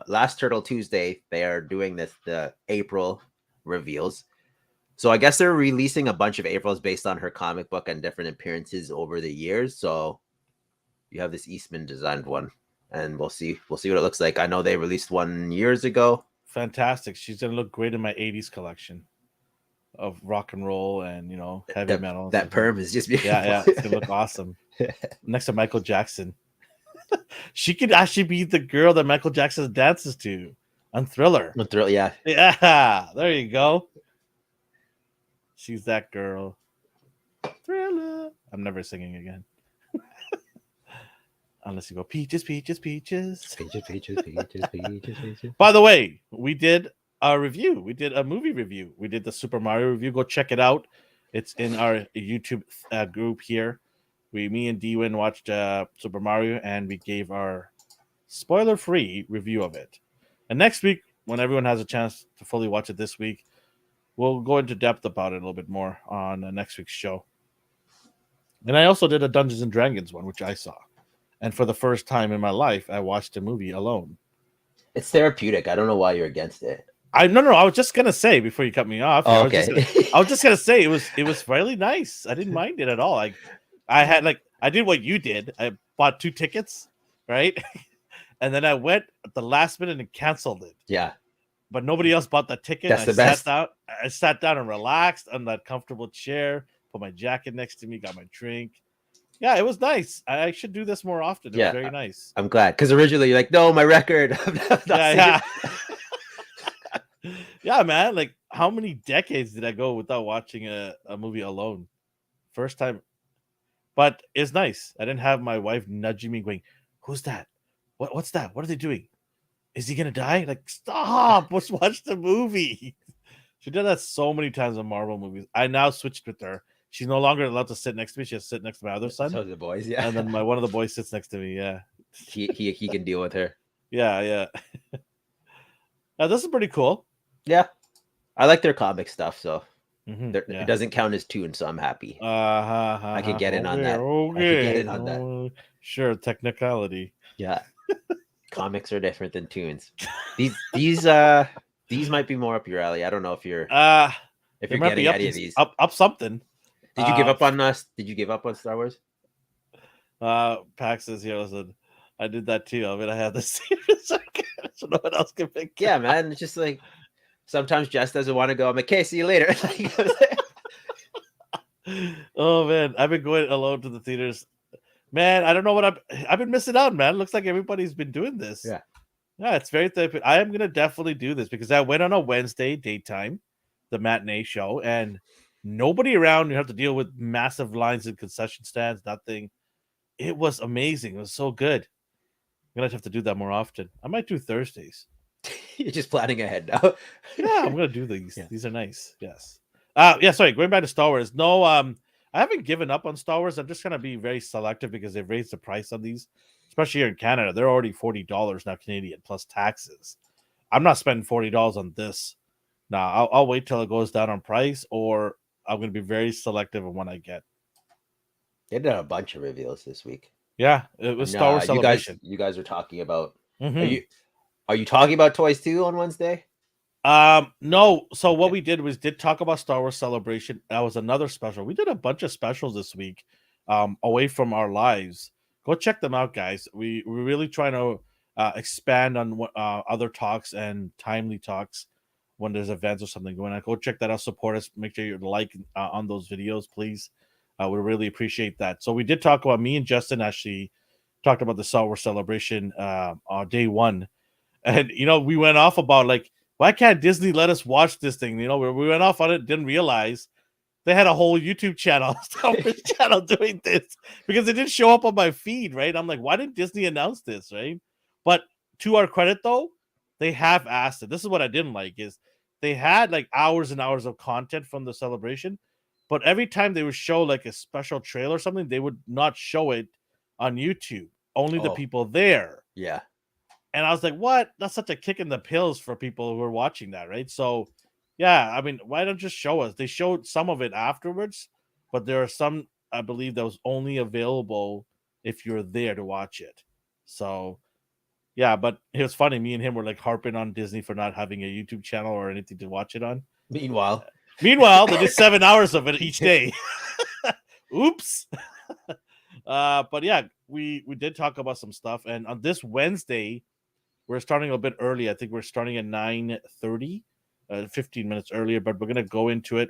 last Turtle Tuesday. They are doing the April reveals. So I guess they're releasing a bunch of Aprils based on her comic book and different appearances over the years. So you have this Eastman designed one, and we'll see what it looks like. I know they released one years ago. Fantastic. She's going to look great in my 80s collection of rock and roll and heavy metal. That perm is just beautiful. Yeah, it's gonna look awesome. Next to Michael Jackson. She could actually be the girl that Michael Jackson dances to on Thriller. Yeah. Yeah, there you go. She's that girl. Thriller. I'm never singing again. Unless you go peaches, peaches, peaches. Peaches, peaches, peaches, peaches, peaches. By the way, we did a review. We did a movie review. We did the Super Mario review. Go check it out. It's in our YouTube group here. Me and Dwayne watched Super Mario, and we gave our spoiler-free review of it. And next week, when everyone has a chance to fully watch it this week, we'll go into depth about it a little bit more on next week's show. And I also did a Dungeons and Dragons one, which I saw. And for the first time in my life, I watched a movie alone. It's therapeutic. I don't know why you're against it. No, I was just gonna say before you cut me off here. Oh, I was okay. just gonna say it was really nice. I didn't mind it at all. I did what you did. I bought 2 tickets, right? And then I went at the last minute and canceled it. Yeah, But nobody else bought that ticket. that's I the sat best. down. I sat down and relaxed on that comfortable chair. Put my jacket next to me. Got my drink. Yeah, it was nice. I should do this more often. It was Yeah, very nice. I'm glad because originally you're like, no, my record. I'm not singing. Yeah, yeah, man. Like, how many decades did I go without watching a movie alone? First time, but it's nice. I didn't have my wife nudging me, going, "Who's that? What's that? What are they doing? Is he gonna die?" Like, stop! Let's watch the movie. She did that so many times in Marvel movies. I now switched with her. She's no longer allowed to sit next to me. She has to sit next to my other son, So the boys, yeah. and then one of the boys sits next to me. Yeah, he can deal with her. yeah. Now, this is pretty cool. Yeah, I like their comic stuff, so Yeah. it doesn't count as tunes, so I'm happy. I could get in on that. Okay. I could get in on that. Sure, technicality. Yeah, comics are different than tunes. These might be more up your alley. I don't know if you're They might getting be any of these. up something. Did you give up on us? Did you give up on Star Wars? Pax says here, listen, I did that too. I mean, I had the same circuit, so no one else can pick. Yeah, man. It's just like sometimes Jess doesn't want to go. I'm like, okay, see you later. Oh man, I've been going alone to the theaters. Man, I don't know what I've been missing out, man. Looks like everybody's been doing this. Yeah, it's very therapeutic. I am gonna definitely do this because I went on a Wednesday daytime, the matinee show, and nobody around. You have to deal with massive lines and concession stands. Nothing. It was amazing. It was so good. I'm gonna have to do that more often. I might do Thursdays. You're just planning ahead now. Yeah, I'm gonna do these. Yeah. These are nice. Yes. Yeah. Sorry. Going back to Star Wars. No. I haven't given up on Star Wars. I'm just gonna be very selective because they've raised the price on these, especially here in Canada. They're already $40 now Canadian plus taxes. I'm not spending $40 on this. Now I'll wait till it goes down on price, or I'm gonna be very selective on what I get. They did a bunch of reveals this week. Yeah, it was Star Wars Celebration. You guys are talking about. Mhm. Are you talking about toys too on Wednesday? No. So what Okay. we did was talk about Star Wars Celebration. That was another special. We did a bunch of specials this week, away from our lives. Go check them out, guys. We're really trying to expand on what other talks and timely talks when there's events or something going on. Go check that out. Support us. Make sure you like on those videos, please. We really appreciate that. So we did talk about, me and Justin actually talked about the Star Wars Celebration on day one. And we went off about, like, why can't Disney let us watch this thing? We went off on it, didn't realize they had a whole YouTube channel, Star Wars channel doing this because it didn't show up on my feed, right? I'm like, why didn't Disney announce this, right? But to our credit, though, they have asked it. This is what I didn't like is they had like hours and hours of content from the celebration, but every time they would show like a special trailer or something, they would not show it on YouTube. Only the people there. Yeah. And I was like, what? That's such a kick in the pills for people who are watching that, right? So, yeah, I mean, why don't just show us? They showed some of it afterwards, but there are some, I believe, that was only available if you're there to watch it. So, yeah, but it was funny. Me and him were like harping on Disney for not having a YouTube channel or anything to watch it on. Meanwhile, they did 7 hours of it each day. Oops. But yeah, we did talk about some stuff. And on this Wednesday, we're starting a bit early. I think we're starting at 9:30, 15 minutes earlier, but we're going to go into it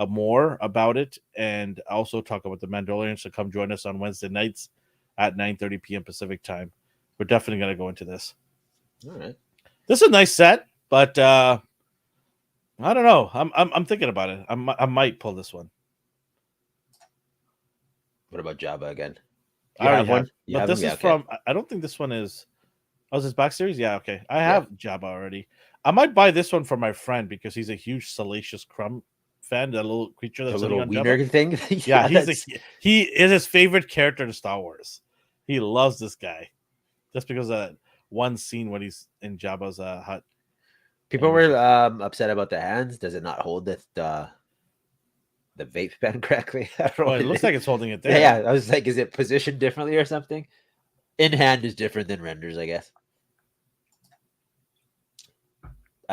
more about it and also talk about the Mandalorian. So come join us on Wednesday nights at 9:30 p.m. Pacific time. We're definitely going to go into this. All right. This is a nice set, but I don't know. I'm thinking about it. I might pull this one. What about Jabba again? I already have one. But this is from. I don't think this one is. Oh, is this back series? Yeah, okay. I have Jabba already. I might buy this one for my friend because he's a huge Salacious Crumb fan. That little creature that's the little on wiener Jabba. thing. Yeah, he is his favorite character in Star Wars. He loves this guy just because of that one scene when he's in Jabba's hut. People were upset about the hands. Does it not hold the vape pen correctly? I don't know. It looks like it's holding it there. Yeah, I was like, is it positioned differently or something? In hand is different than renders, I guess.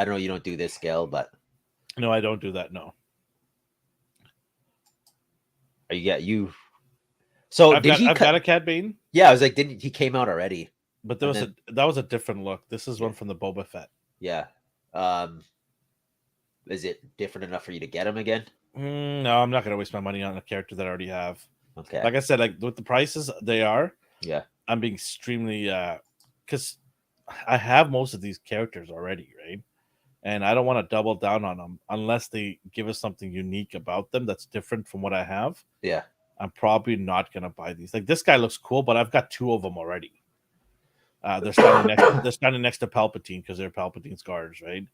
I don't know. You don't do this scale, but No, I don't do that. No, you. So did he I've cut? got a Cad Bane, Yeah, I was like, did he came out already? but And then that was a different look. This is yeah, one from the Boba Fett. yeah. Is it different enough for you to get him again? No, I'm not gonna waste my money on a character that I already have. Okay. Like I said, like with the prices they are, Yeah. I'm being extremely because I have most of these characters already, right? And I don't want to double down on them unless they give us something unique about them that's different from what I have. Yeah. I'm probably not gonna buy these. Like this guy looks cool, but I've got two of them already. They're standing next. They're standing next to Palpatine because they're Palpatine's guards, right?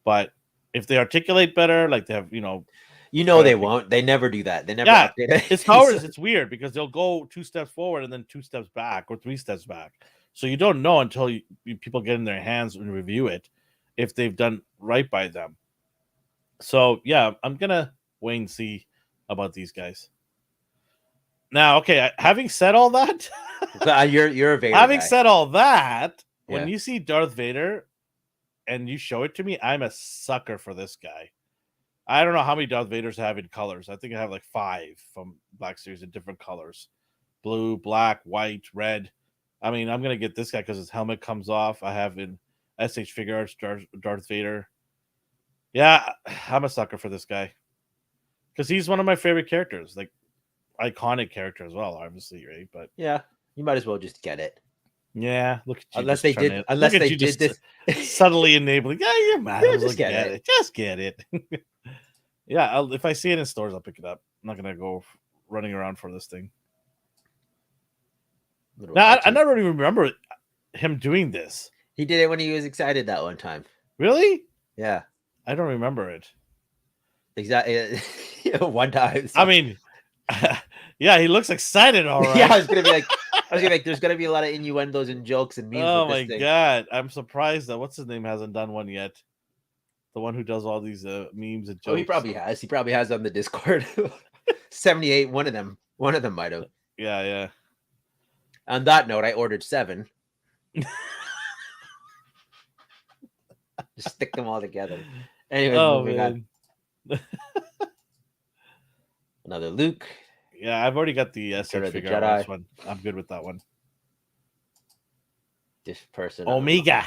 But if they articulate better, like they have, They won't. They never do that. They never yeah, update it. it's powers. It's weird because they'll go 2 steps forward and then 2 steps back or 3 steps back. So you don't know until people get in their hands and review it if they've done right by them. So yeah, I'm gonna wait and see about these guys. Now, okay, having said all that, You're a Vader having guy. said all that, when Yeah. you see Darth Vader and you show it to me, I'm a sucker for this guy. I don't know how many Darth Vaders I have in colors. I think I have like 5 from Black Series in different colors: blue, black, white, red. I mean, I'm gonna get this guy because his helmet comes off. I have in SH Figure Arts Darth Vader. Yeah, I'm a sucker for this guy because he's one of my favorite characters, like iconic character as well, obviously, right? But Yeah, you might as well just get it. yeah, look at you. Unless they did. Look at you just this. subtly enabling. Yeah, you might as well just get get it. it. Just get it. Yeah, if I see it in stores, I'll pick it up. I'm not gonna go running around for this thing. Now, I never even remember him doing this. He did it when he was excited that one time. Really? Yeah. I don't remember it. Exactly. One time. So. I mean, yeah, he looks excited, all right. Yeah, I was gonna be like, there's gonna be a lot of innuendos and jokes and memes. Oh my god, I'm surprised that what's his name hasn't done one yet. The one who does all these memes and jokes. Oh, he probably has. He probably has on the Discord. 78. One of them might have. Yeah. On that note, I ordered 7. Just stick them all together. Anyway, moving on. Another Luke. Yeah, I've already got the SH Figure Arts one. I'm good with that one. This person. Omega.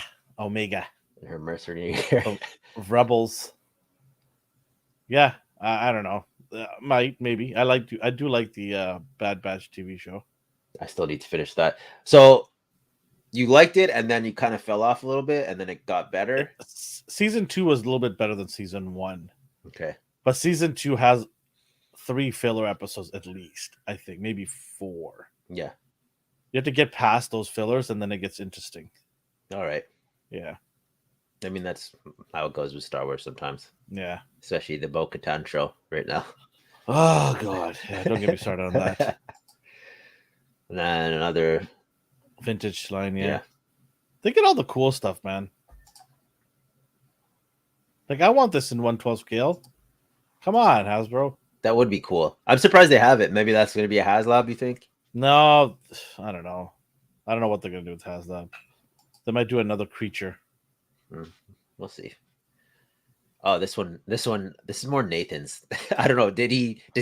Her mercenary. Rebels. Yeah, I don't know. Maybe. I do like the Bad Batch TV show. I still need to finish that. So you liked it, and then you kind of fell off a little bit, and then it got better. Season 2 was a little bit better than season 1. Okay, but season 2 has 3 filler episodes at least. I think maybe 4. Yeah, you have to get past those fillers, and then it gets interesting. All right. Yeah. I mean, that's how it goes with Star Wars sometimes. Yeah. Especially the Bo-Katan show right now. Oh, God. Yeah, don't get me started on that. And then another vintage line, yeah. They get all the cool stuff, man. Like, I want this in 1/12 scale. Come on, Hasbro. That would be cool. I'm surprised they have it. Maybe that's going to be a HasLab, you think? No, I don't know. I don't know what they're going to do with HasLab. They might do another creature. We'll see. Oh, this is more Nathan's. I don't know. Does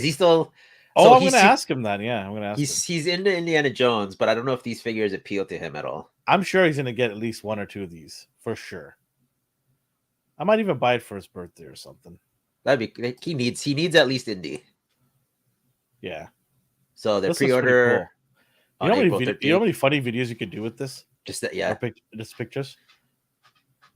he still? Oh, I'm going to ask him that. Yeah, I'm going to ask him. He's into Indiana Jones, but I don't know if these figures appeal to him at all. I'm sure he's going to get at least 1 or 2 of these for sure. I might even buy it for his birthday or something. That'd be he needs at least Indy. Yeah. So the pre-order. Cool. You know how many funny videos you could do with this? Just that, yeah. Just pictures.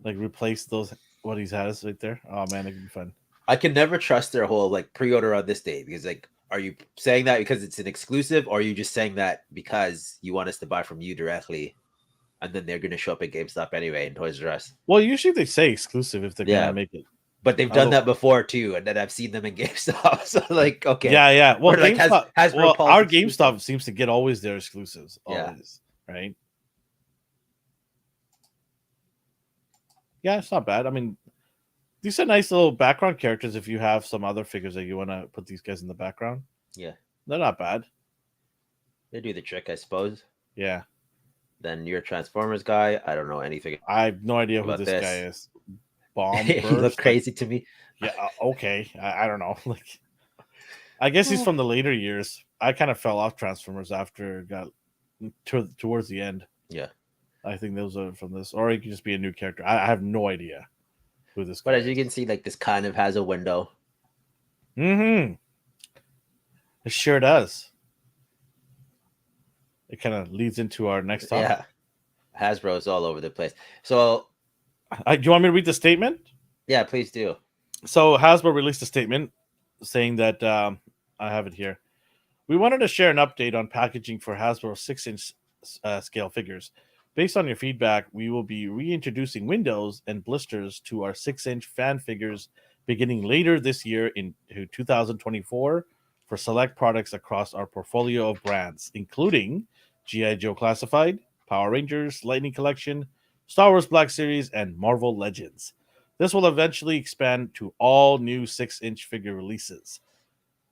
Like replace those what he has right there. Oh man, it could be fun. I can never trust their whole like pre-order on this day because like, are you saying that because it's an exclusive, or are you just saying that because you want us to buy from you directly, and then they're going to show up at GameStop anyway in Toys R Us? Well, usually they say exclusive if they're going to make it. But they've done that before too, and then I've seen them in GameStop. So like, okay, yeah. Well, like GameStop, our GameStop seems to get always their exclusives. Always, right? Yeah, it's not bad. I mean, these are nice little background characters. If you have some other figures that you want to put these guys in the background, yeah, they're not bad. They do the trick, I suppose. Yeah. Then you're a Transformers guy. I don't know anything. I have no idea who this guy is. bomb He looked burst. Like, crazy to me. yeah, okay, I don't know. Like, I guess he's Oh. from the later years. I kind of fell off Transformers after it got towards the end. Yeah. I think those are from this, or he could just be a new character. I have no idea who this But guy as you is. can see, like this kind of has a window. Mm-hmm. It sure does. It kind of leads into our next topic. Yeah. Hasbro's all over the place. So Do you want me to read the statement? yeah, please do. So Hasbro released a statement saying that I have it here. We wanted to share an update on packaging for Hasbro 6-inch scale figures. Based on your feedback, we will be reintroducing windows and blisters to our 6-inch fan figures beginning later this year into 2024 for select products across our portfolio of brands, including G.I. Joe Classified, Power Rangers, Lightning Collection, Star Wars Black Series, and Marvel Legends. This will eventually expand to all new 6-inch figure releases.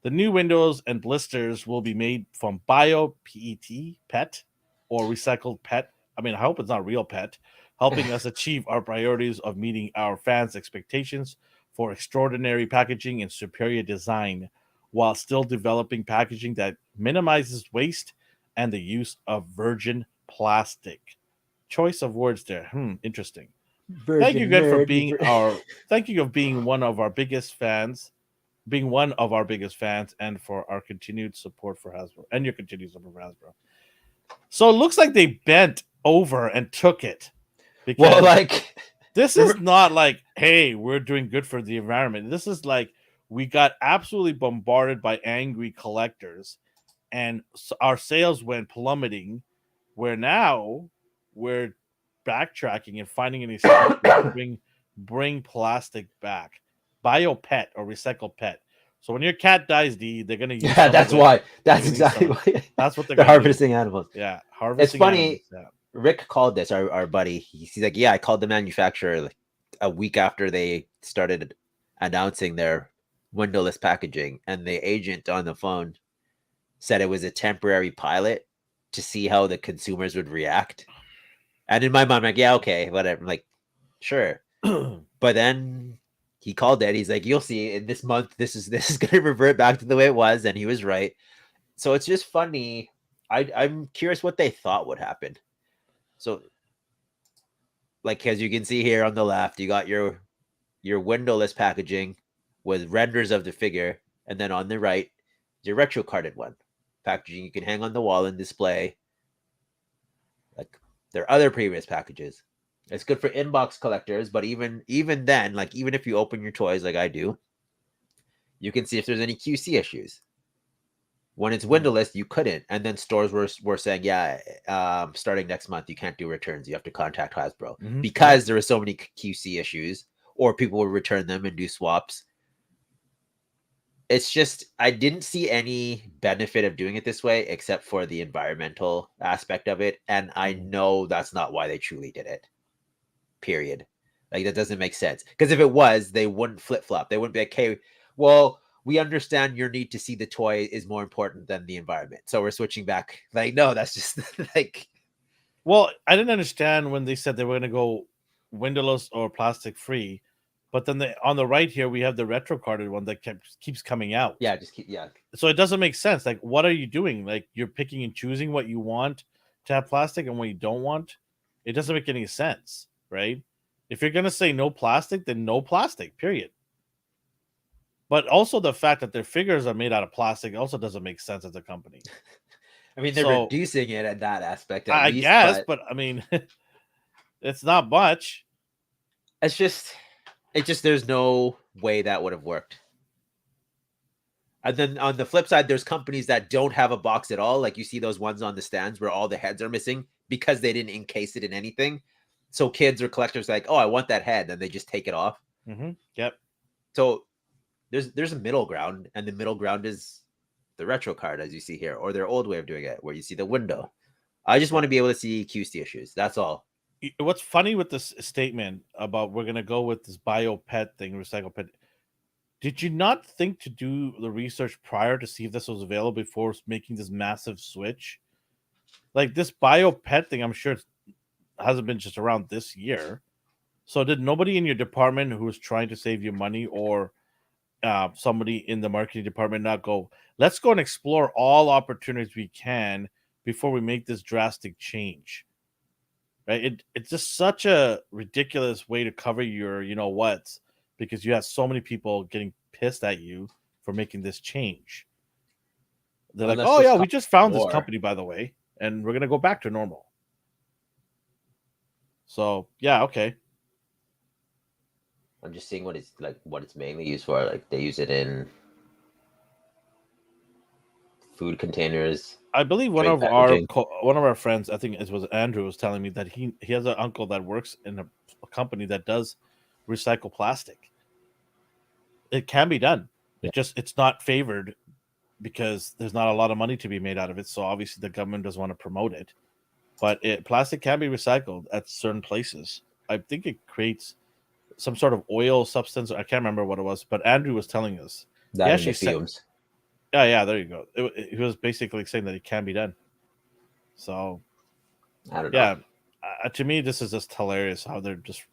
The new windows and blisters will be made from bio PET or recycled PET. I mean, I hope it's not real PET, helping us achieve our priorities of meeting our fans' expectations for extraordinary packaging and superior design while still developing packaging that minimizes waste and the use of virgin plastic. Choice of words there. Interesting. Thank you Virgin again for nerd. being our thank you of being one of our biggest fans being one of our biggest fans and for our continued support for Hasbro and your continued support for Hasbro. So it looks like they bent over and took it Well, because like this is remember, not like, hey, we're doing good for the environment. This is like we got absolutely bombarded by angry collectors and our sales went plummeting. Where now we're backtracking and finding an excuse to bring plastic back, bio pet or recycled pet. So when your cat dies, D, they're gonna use yeah, some that's of it. why. They're That's gonna use exactly some. why That's what they're they're gonna do. harvesting animals. Yeah, It's harvesting animals. funny. Yeah. Rick called this our buddy. He's like, yeah, I called the manufacturer like a week after they started announcing their windowless packaging, and the agent on the phone said it was a temporary pilot to see how the consumers would react. And in my mind, I'm like, yeah, okay, whatever. I'm like, sure. But then he called it. He's like, you'll see in this month, this is gonna revert back to the way it was, and he was right. So it's just funny. I'm curious what they thought would happen. So, like as you can see here on the left, you got your windowless packaging with renders of the figure, and then on the right, your retro carded one packaging you can hang on the wall and display like their other previous packages. It's good for inbox collectors, but even then, like even if you open your toys like I do, you can see if there's any QC issues. When it's windowless, you couldn't, and then stores were saying, yeah, starting next month you can't do returns. You have to contact Hasbro Yep. because there were so many QC issues, or people would return them and do swaps. It's just I didn't see any benefit of doing it this way except for the environmental aspect of it, and I know that's not why they truly did it. Period. Like that doesn't make sense. Because if it was, they wouldn't flip flop. They wouldn't be like, "Hey, well, we understand your need to see the toy is more important than the environment, so we're switching back." Like, no, that's just like, Well, I didn't understand when they said they were gonna go windowless or plastic free, but then on the right here we have the retro carded one that keeps coming out. yeah, just keep, yeah, So it doesn't make sense. Like, what are you doing? Like, you're picking and choosing what you want to have plastic and what you don't want. It doesn't make any sense, right? If you're gonna say no plastic, then no plastic. Period. But also the fact that their figures are made out of plastic also doesn't make sense as a company. I mean, they're So reducing it at that aspect at I least, guess, but but I mean, it's not much. it's just, there's no way that would have worked. And then on the flip side, there's companies that don't have a box at all. Like you see those ones on the stands where all the heads are missing because they didn't encase it in anything. So kids or collectors like, oh, I want that head, and they just take it off. Yep. So there's a middle ground, and the middle ground is the retro card, as you see here, or their old way of doing it, where you see the window. I just want to be able to see QC issues. That's all. What's funny with this statement about we're gonna go with this bio pet thing, recycle pet. Did you not think to do the research prior to see if this was available before making this massive switch? Like this bio pet thing, I'm sure it hasn't been just around this year. So did nobody in your department who was trying to save you money, or somebody in the marketing department not go, let's go and explore all opportunities we can before we make this drastic change? Right? It's just such a ridiculous way to cover your, what, because you have so many people getting pissed at you for making this change. They're like, Unless oh this yeah, we comes just found this more. company, by the way, and we're gonna go back to normal. So yeah, okay. I'm just seeing what it's mainly used for. Like they use it in food containers, I believe drink packaging. one of our friends, I think it was Andrew, was telling me that he has an uncle that works in a company that does recycle plastic. It can be done. Yeah. It's not favored because there's not a lot of money to be made out of it. So obviously the government doesn't want to promote it. But plastic can be recycled at certain places. I think it creates some sort of oil substance. I can't remember what it was, but Andrew was telling us. He That and actually the said, fumes. yeah, there you go. He was basically saying that it can be done. So I don't know. yeah, to me, this is just hilarious how they're just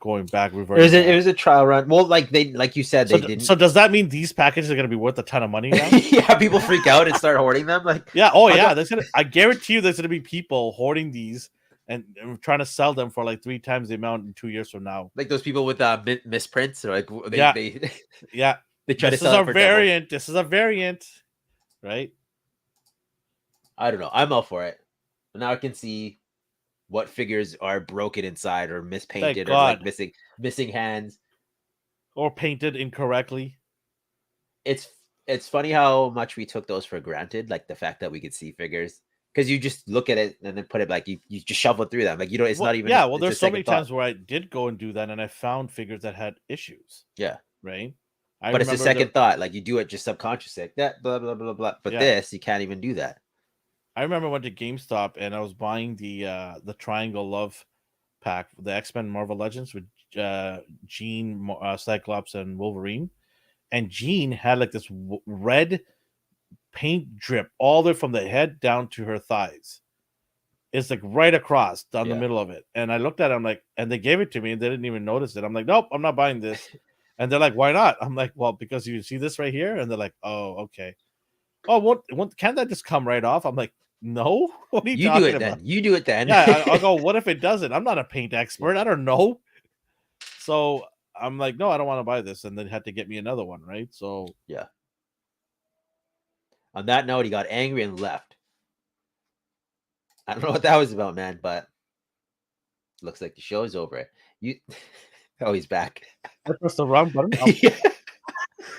going back, It reverting. was a trial run. Well, like you said, So, they didn't. so does that mean these packages are going to be worth a ton of money now? Yeah, people freak out and start hoarding them. Like, yeah, oh yeah, I guarantee you, there's going to be people hoarding these and trying to sell them for like 3 times the amount in 2 years from now. like those people with misprints, or like Yeah. they Yeah, they try this to is sell a it for variant. This is a variant, right? I don't know. I'm all for it. Now I can see what figures are broken inside or mispainted or like God. missing hands. Or painted incorrectly. It's funny how much we took those for granted, like the fact that we could see figures. Because you just look at it and then put it like you just shuffle through them. Like you don't. It's not even. Yeah, well, it's a there's so second many thought. times where I did go and do that, and I found figures that had issues. Yeah. Right. But it's a second thought. Like you do it just subconsciously, like that, blah blah blah blah. But this, you can't even do that. I remember I went to GameStop and I was buying the Triangle Love pack, the X-Men Marvel Legends with Jean, Cyclops, and Wolverine. And Jean had like this red paint drip all the way from the head down to her thighs. It's like right across down the middle of it. And I looked at it, I'm like, and they gave it to me and they didn't even notice it. I'm like, nope, I'm not buying this. And they're like, why not? I'm like, well, because you see this right here. And they're like, oh, okay. Oh, what can't that just come right off? I'm like, no. What are you talking do it about? then. You do it then. Yeah, I'll go, what if it doesn't? I'm not a paint expert. I don't know. So I'm like, no, I don't want to buy this. And then had to get me another one, right? So yeah. On that note, he got angry and left. I don't know what that was about, man, but looks like the show is over. Oh, he's back. I pressed the wrong button. Yeah. I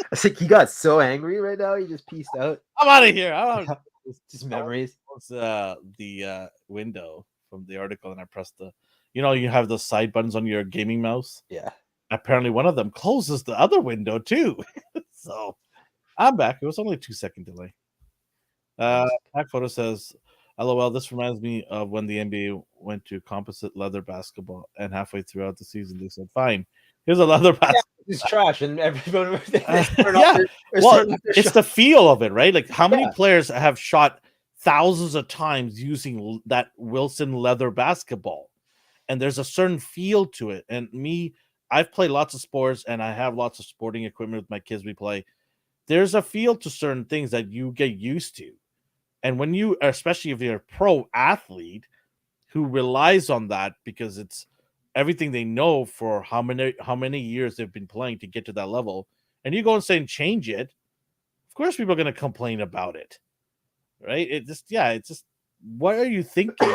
was like, he got so angry right now. He just pieced out. I'm out of here. I don't just memories. It's the window from the article, and I pressed you have those side buttons on your gaming mouse. Yeah. Apparently, one of them closes the other window too. So I'm back. It was only a 2-second delay. Back photo says, LOL, this reminds me of when the NBA went to composite leather basketball, and halfway throughout the season they said, fine, here's a leather basketball. It's trash, and everyone it's the feel of it, right? Like how many players have shot thousands of times using that Wilson leather basketball, and there's a certain feel to it. And I've played lots of sports and I have lots of sporting equipment with my kids. We play. There's a feel to certain things that you get used to. And when you, especially if you're a pro athlete who relies on that because it's everything they know for how many years they've been playing to get to that level, and you go and say and change it, of course people are going to complain about it, right? It's just what are you thinking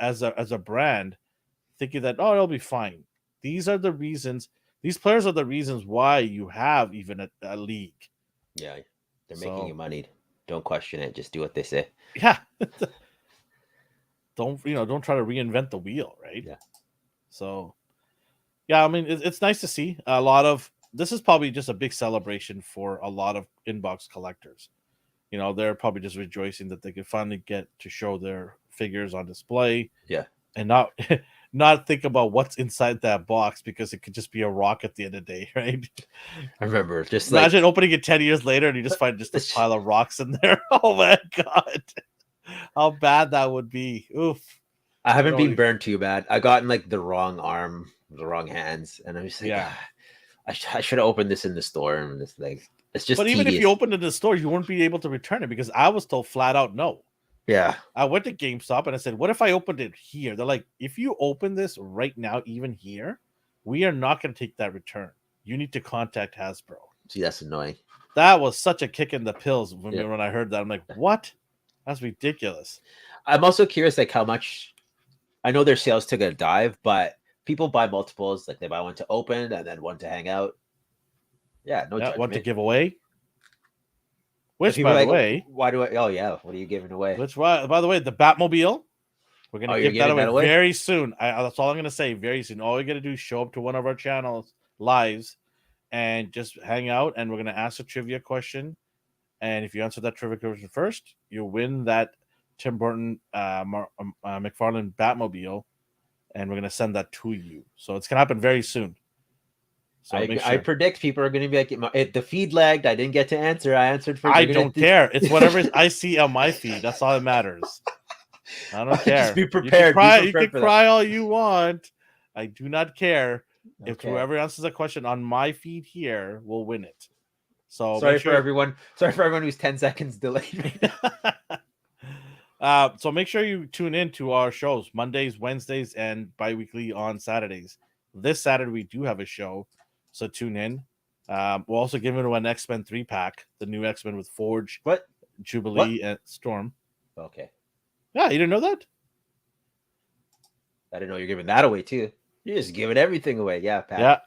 as a brand, thinking that it'll be fine? These are the reasons. These players are the reasons why you have even a league. Yeah, they're making you money. Don't question it. Just do what they say. Yeah. Don't try to reinvent the wheel, right? Yeah. So, yeah, I mean, it's nice to see a lot of. This is probably just a big celebration for a lot of inbox collectors. They're probably just rejoicing that they could finally get to show their figures on display. Yeah. And not think about what's inside that box, because it could just be a rock at the end of the day, right? I remember just imagine opening it 10 years later and you just find just a pile of rocks in there. Oh my God. How bad that would be. Oof. I haven't been burned too bad. I gotten like the wrong arm the wrong hands, and I'm just like, Yeah. I should have opened this in the store, and it's like it's just But even tedious. if you opened it in the store, you wouldn't be able to return it because I was told flat out no. Yeah. I went to GameStop and I said, what if I opened it here? They're like, if you open this right now, even here, we are not going to take that return. You need to contact Hasbro. See, that's annoying. That was such a kick in the pills when, Yeah. when I heard that. I'm like, what? That's ridiculous. I'm also curious, like, how much. I know their sales took a dive, but people buy multiples. Like, they buy one to open and then one to hang out. Yeah, no judgment. One to give away. Which, People by are the like, way, why do I? Oh yeah, what are you giving away? which by the way, the Batmobile, we're gonna Oh, you're give that giving away, that away? very soon. That's all I'm gonna say. Very soon. All you gotta do is show up to one of our channels lives and just hang out, and we're gonna ask a trivia question. And if you answer that trivia question first, you win that Tim Burton McFarlane Batmobile, and we're gonna send that to you. So it's gonna happen very soon. So I predict people are going to be like, the feed lagged. I didn't get to answer. I answered first. I don't care. It's whatever I see on my feed. That's all that matters. I don't care. Just be prepared. You can cry all you want. I do not care. Okay. If whoever answers a question on my feed here will win it. So sorry for everyone. Sorry for everyone who's 10 seconds delayed. So make sure you tune in to our shows Mondays, Wednesdays, and bi-weekly on Saturdays. This Saturday we do have a show, so tune in. We're also giving away an X-Men 3-pack, the new X-Men with Forge, what? Jubilee, and Storm. Okay. Yeah, you didn't know that? I didn't know you're giving that away too. You're just giving everything away. Yeah, Pat. Yeah.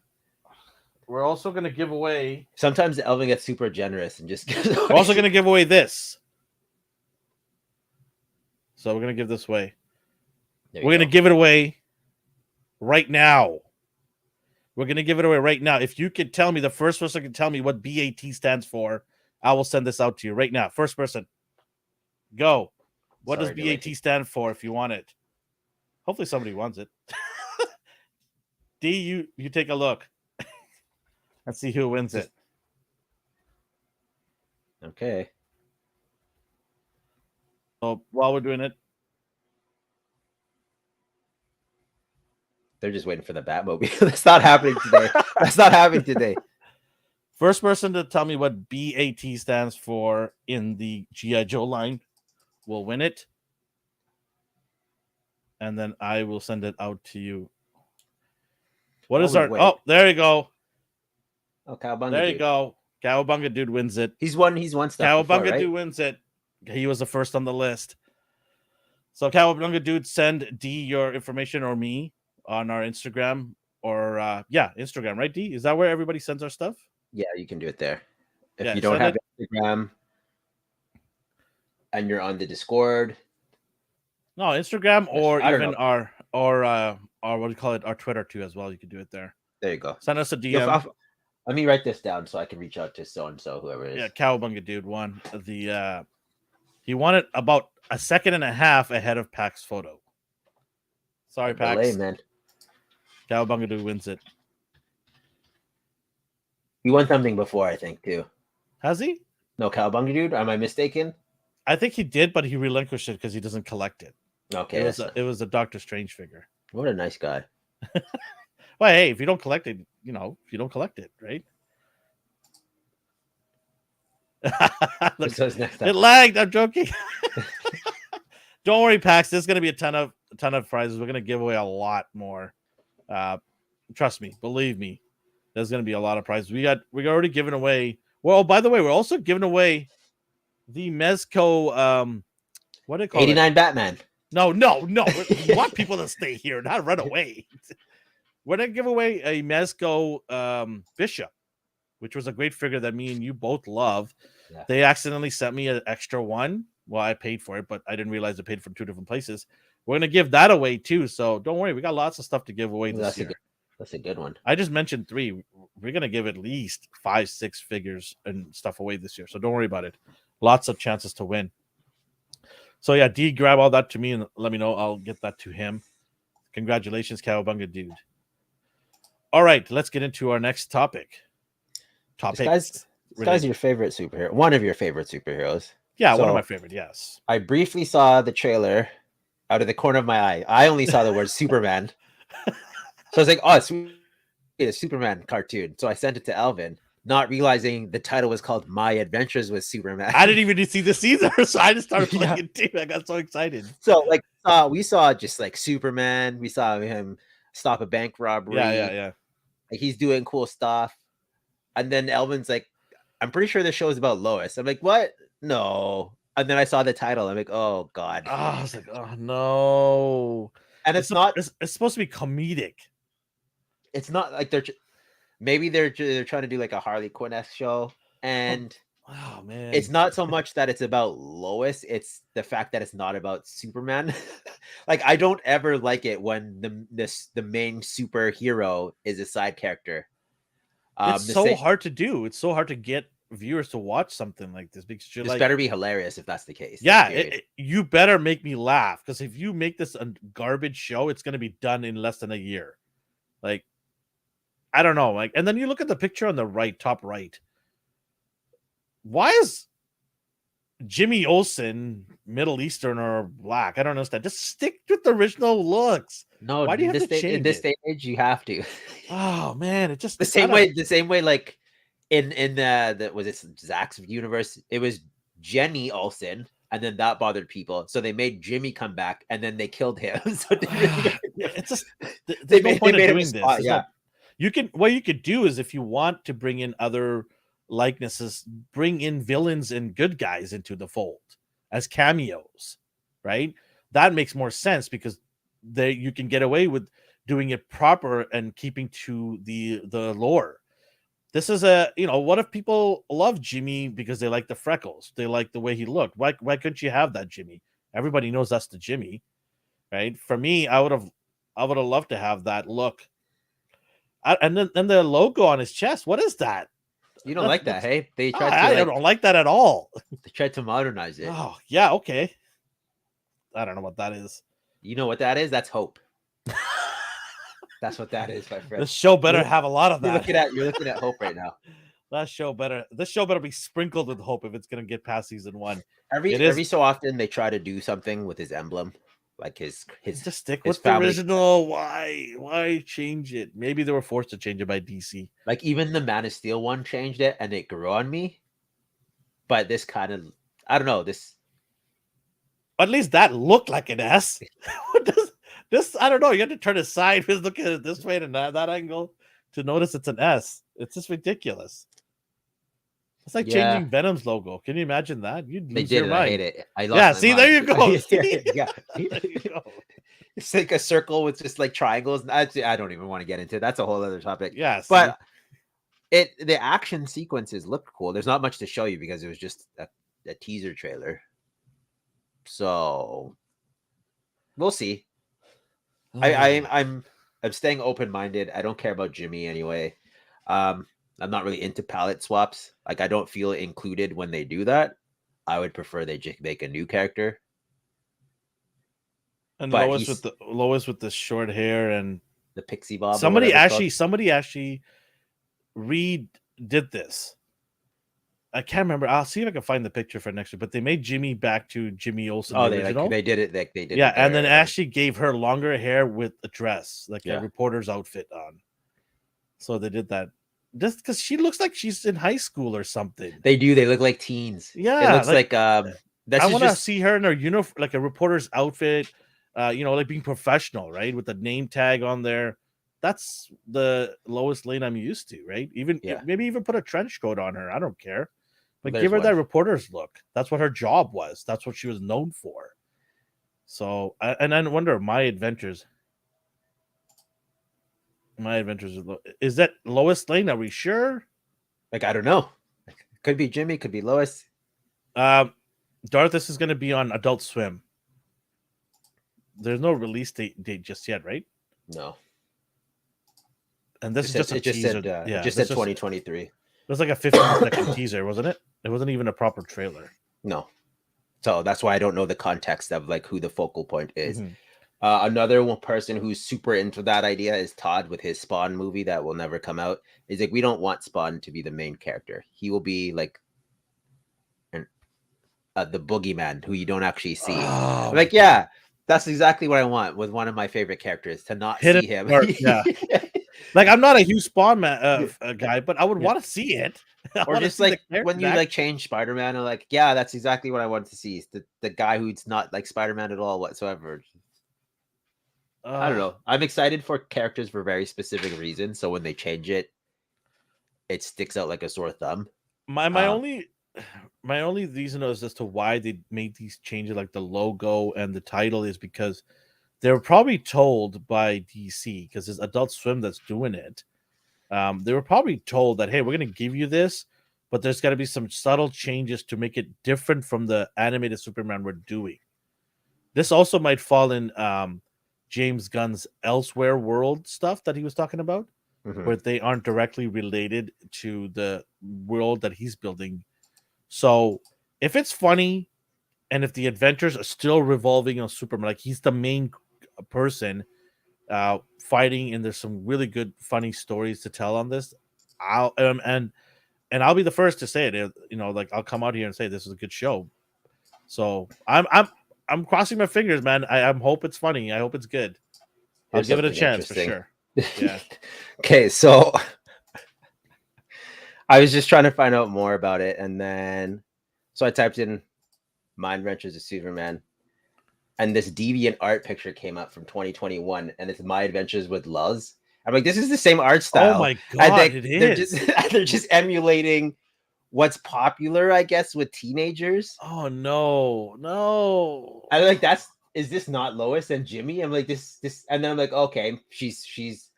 We're also going to give away... Sometimes Elvin gets super generous and just gives away. We're also going to give away this. So we're going to give this away. We're going to give it away right now. We're going to give it away right now. If you could tell me, the first person can tell me what BAT stands for, I will send this out to you right now. First person. Go. What does BAT stand for if you want it? Hopefully somebody wants it. D, you take a look. Let's see who wins it. Okay. So while we're doing it, they're just waiting for the Batmobile. That's not happening today. That's not happening today. First person to tell me what BAT stands for in the G.I. Joe line will win it. And then I will send it out to you. What is our... Wait. Oh, there you go. Oh, Cowabunga there you go. Cowabunga Dude wins it. He's won stuff Cowabunga before, right? Dude wins it. He was the first on the list. So Cowabunga Dude, send D your information or me on our Instagram or Instagram, right, D? Is that where everybody sends our stuff? Yeah, you can do it there. If you don't have Instagram and you're on the Discord. No, Instagram or even our what do you call it? Our Twitter too as well. You can do it there. There you go. Send us a DM. Let me write this down so I can reach out to so and so, whoever it is. Yeah, Cowabunga Dude won the. He won it about a second and a half ahead of Pax Photo. Sorry, Pax. Delay, man. Cowabunga Dude wins it. He won something before, I think, too. Has he? No, Cowabunga Dude? Am I mistaken? I think he did, but he relinquished it because he doesn't collect it. Okay. It was a Doctor Strange figure. What a nice guy. Well, hey, if you don't collect it, you don't collect it, right? Look, it lagged. I'm joking. Don't worry, Pax. There's going to be a ton of prizes. We're going to give away a lot more. Trust me, believe me. There's going to be a lot of prizes. We already given away. Well, by the way, we're also giving away the Mezco. What do they call 89 it? Batman. No. We want people to stay here, not run away. We're going to give away a Mezco Bishop, which was a great figure that me and you both love. Yeah. They accidentally sent me an extra one. Well, I paid for it, but I didn't realize I paid from 2 different places. We're going to give that away too. So don't worry. We got lots of stuff to give away this year. That's a good one. I just mentioned 3. We're going to give at least 5-6 figures and stuff away this year. So don't worry about it. Lots of chances to win. So yeah, D, grab all that to me and let me know. I'll get that to him. Congratulations, Cowabunga Dude. All right, let's get into our next topic. This guy's your favorite superhero. One of your favorite superheroes. Yeah, one of my favorite, yes. I briefly saw the trailer out of the corner of my eye. I only saw the word Superman. So I was like, oh, it's a Superman cartoon. So I sent it to Elvin, not realizing the title was called My Adventures with Superman. I didn't even see this either, so I just started playing Yeah. it too. I got so excited. So like we saw just like Superman. We saw him stop a bank robbery. Yeah. Like he's doing cool stuff. And then Elvin's like, I'm pretty sure this show is about Lois. I'm like, what? No. And then I saw the title. I'm like, oh God. I was like, oh no. And it's not. It's supposed to be comedic. It's not like maybe they're trying to do like a Harley Quinn-esque show, and oh man, it's not so much that it's about Lois, it's the fact that it's not about Superman. Like I don't ever like it when the main superhero is a side character. It's so hard to do. It's so hard to get viewers to watch something like this because you're this like, better be hilarious if that's the case. Yeah, you better make me laugh because if you make this a garbage show, it's going to be done in less than a year. Like, I don't know. Like, and then you look at the picture on the right, top right. Why is Jimmy Olsen Middle Eastern or black? I don't understand. Just stick with the original looks. No, why do you have to change in this day and age? You have to. Oh man, it just the same way. Like in the was it Zach's universe? It was Jenny Olsen, and then that bothered people, so they made Jimmy come back, and then they killed him. So it's just there's no point in doing this. Yeah, what you could do is if you want to bring in other likenesses, bring in villains and good guys into the fold as cameos, right? That makes more sense because you can get away with doing it proper and keeping to the lore. This is what if people love Jimmy because they like the freckles, they like the way he looked? Why couldn't you have that Jimmy? Everybody knows that's the Jimmy, right? For me, I would have loved to have that look. And then the logo on his chest, what is that? You don't like that, hey? They tried I don't like that at all. They tried to modernize it. Oh, yeah, okay. I don't know what that is. You know what that is? That's hope. That's what that is, my friend. This show better have a lot of that. You're looking at hope right now. This show better be sprinkled with hope if it's gonna get past season 1. Every so often they try to do something with his emblem. Like his just stick with the original. Why change it? Maybe they were forced to change it by DC. Like even the Man of Steel one changed it and it grew on me. But this kind of, I don't know, this. At least that looked like an S. This I don't know. You have to turn aside, look at it this way and that angle to notice it's an S. It's just ridiculous. It's like changing Venom's logo. Can you imagine that? You'd lose your mind. I hate it. I lost my mind. There you go. Yeah. There you go. It's like a circle with just like triangles. I don't even want to get into it. That's a whole other topic. Yes. But the action sequences looked cool. There's not much to show you because it was just a teaser trailer. So we'll see. I'm staying open-minded. I don't care about Jimmy anyway. I'm not really into palette swaps. Like I don't feel included when they do that. I would prefer they just make a new character. And Lois with the short hair and the pixie bob. Somebody actually redid this. I can't remember. I'll see if I can find the picture for next week. But they made Jimmy back to Jimmy Olsen. Oh, they did it. They did. Yeah, and then Ashley gave her longer hair with a dress, like a reporter's outfit on. So they did that. Just because she looks like she's in high school or something. They do. They look like teens. Yeah, it looks like I want to see her in her uniform, like a reporter's outfit. Like being professional, right, with the name tag on there. That's the Lois Lane I'm used to, right? Maybe even put a trench coat on her. I don't care. But give her that reporter's look. That's what her job was. That's what she was known for. So, and I wonder, My Adventures. Is that Lois Lane? Are we sure? Like, I don't know. Could be Jimmy. Could be Lois. Darth, this is going to be on Adult Swim. There's no release date just yet, right? No. And this is just a teaser. It just said 2023. It was like a 15-second teaser, wasn't it? It wasn't even a proper trailer. No. So that's why I don't know the context of like who the focal point is. Mm-hmm. Another one person who's super into that idea is Todd with his Spawn movie that will never come out. He's like, we don't want Spawn to be the main character. He will be like the boogeyman who you don't actually see. Oh, like, yeah, That's exactly what I want with one of my favorite characters, to not Hit it see him. hard. Yeah. Like, I'm not a huge Spawn Yeah. guy, but I would Yeah. want to see it. I Or want to just see the like when character's you like action. change Spider-Man, and like, yeah, that's exactly what I wanted to see. Is the guy who's not like Spider-Man at all whatsoever. I don't Uh, know. I'm excited for characters for very specific reasons. So when they change it, it sticks out like a sore thumb. my Uh, only my only reason is as to why they made these changes, like the logo and the title, is because they were probably told by DC, because it's Adult Swim that's doing it. They were probably told that, hey, we're going to give you this, but there's got to be some subtle changes to make it different from the animated Superman we're doing. This also might fall in James Gunn's Elsewhere world stuff that he was talking about, mhm. where they aren't directly related to the world that he's building. So if it's funny, and if the adventures are still revolving on Superman, like he's the main person fighting, and there's some really good funny stories to tell on this, I'll and I'll be the first to say it. Like, I'll come out here and say this is a good show. So I'm crossing my fingers, man. I hope it's funny. I hope it's good. I'll Here's give it a something chance for interesting. sure. Yeah. Okay, so I was just trying to find out more about it, and then so I typed in Mind Adventures of Superman, and this deviant art picture came up from 2021, and it's My Adventures with Luz. I'm like, this is the same art Oh style. my I god, think it they're just is. they're just emulating what's popular, I guess, with teenagers. Oh no, no. I like that's is this not Lois and Jimmy? I'm like this, and then I'm like, okay, she's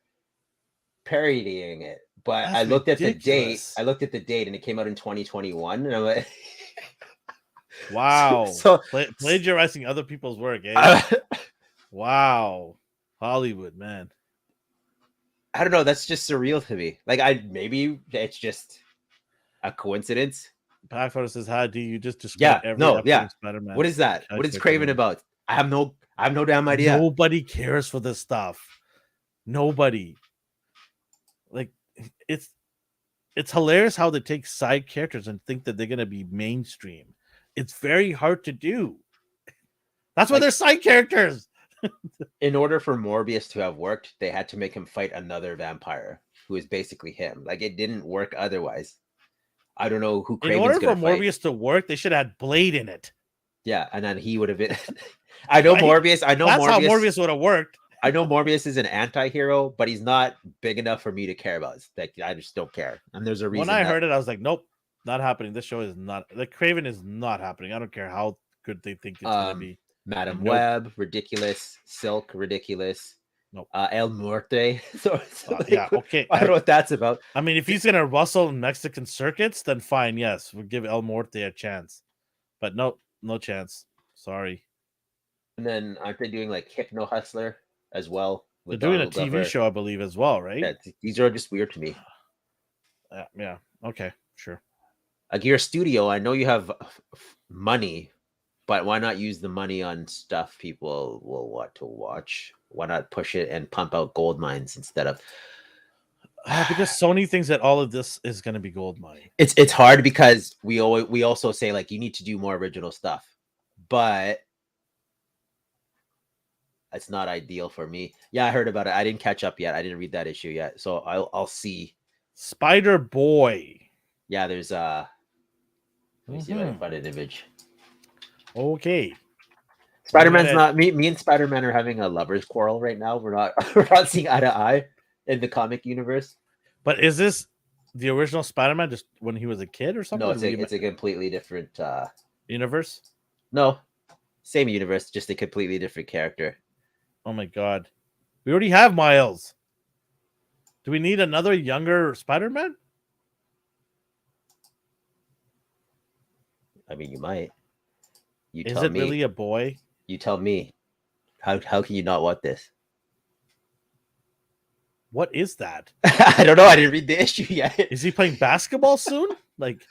parodying it. But I That's looked at the date. ridiculous. I looked at the date, and it came out in 2021, and I'm like, so, Wow. so Plagiarizing other people's work, eh? uh, Wow. Hollywood, man. I don't know. That's just surreal to me. Like, maybe it's just a coincidence. Packphoto says, "Hi, D. You just described Yeah, every no, episode yeah. of Spider-Man What is that? What is character Craven name." about? I have no damn idea. Nobody cares for this stuff. Nobody. Like, it's it's hilarious how they take side characters and think that they're gonna be mainstream. It's very hard to do. That's why they're Like, side characters. in order for Morbius to have worked, they had to make him fight another vampire who is basically him. Like, it didn't work otherwise. I don't know who In Craven's order gonna for fight. Morbius to work, they should have had Blade in it. Yeah, and then he would have been. I know Right? Morbius. I know That's how Morbius. Morbius would have worked. I know Morbius is an anti-hero, but he's not big enough for me to care about. Like, I just don't care. And there's a When reason I that heard it, I was like, nope, not happening. This show is not, like, Craven is not happening. I don't care how good they think it's gonna be. Madam Nope. Web, ridiculous, Silk, ridiculous, Nope. El Muerte. So like, Yeah, okay. I don't know what that's about. I mean, if he's gonna rustle Mexican circuits, then fine. Yes, we'll give El Morte a chance. But no, no chance. Sorry. And then aren't they doing like Hypno Hustler as well They're with doing a Donald TV Glover? show, I believe, as well, right? Yeah, these are just weird to me. Yeah. Okay. Sure. Like, you're a studio. I know you have money, but why not use the money on stuff people will want to watch? Why not push it and pump out gold mines instead of? Because Sony thinks that all of this is gonna be gold mine. It's hard because we also say, like, you need to do more original stuff, but it's not ideal for me. Yeah, I heard about it. I didn't catch up yet. I didn't read that issue yet, so I'll see. Spider Boy. Yeah, there's let me see if I can find an image. Okay. Spider-Man's not me and Spider-Man are having a lovers quarrel right now. We're not seeing eye to eye in the comic universe. But is this the original Spider-Man just when he was a kid or something? No, it's a completely different universe. no, same universe, just a completely different character. Oh my god. We already have Miles. Do we need another younger Spider-Man? I mean, you might. You Is tell it me. really a boy? You tell me. How can you not want this? What is that? I don't know. I didn't read the issue yet. Is he playing basketball soon? Like,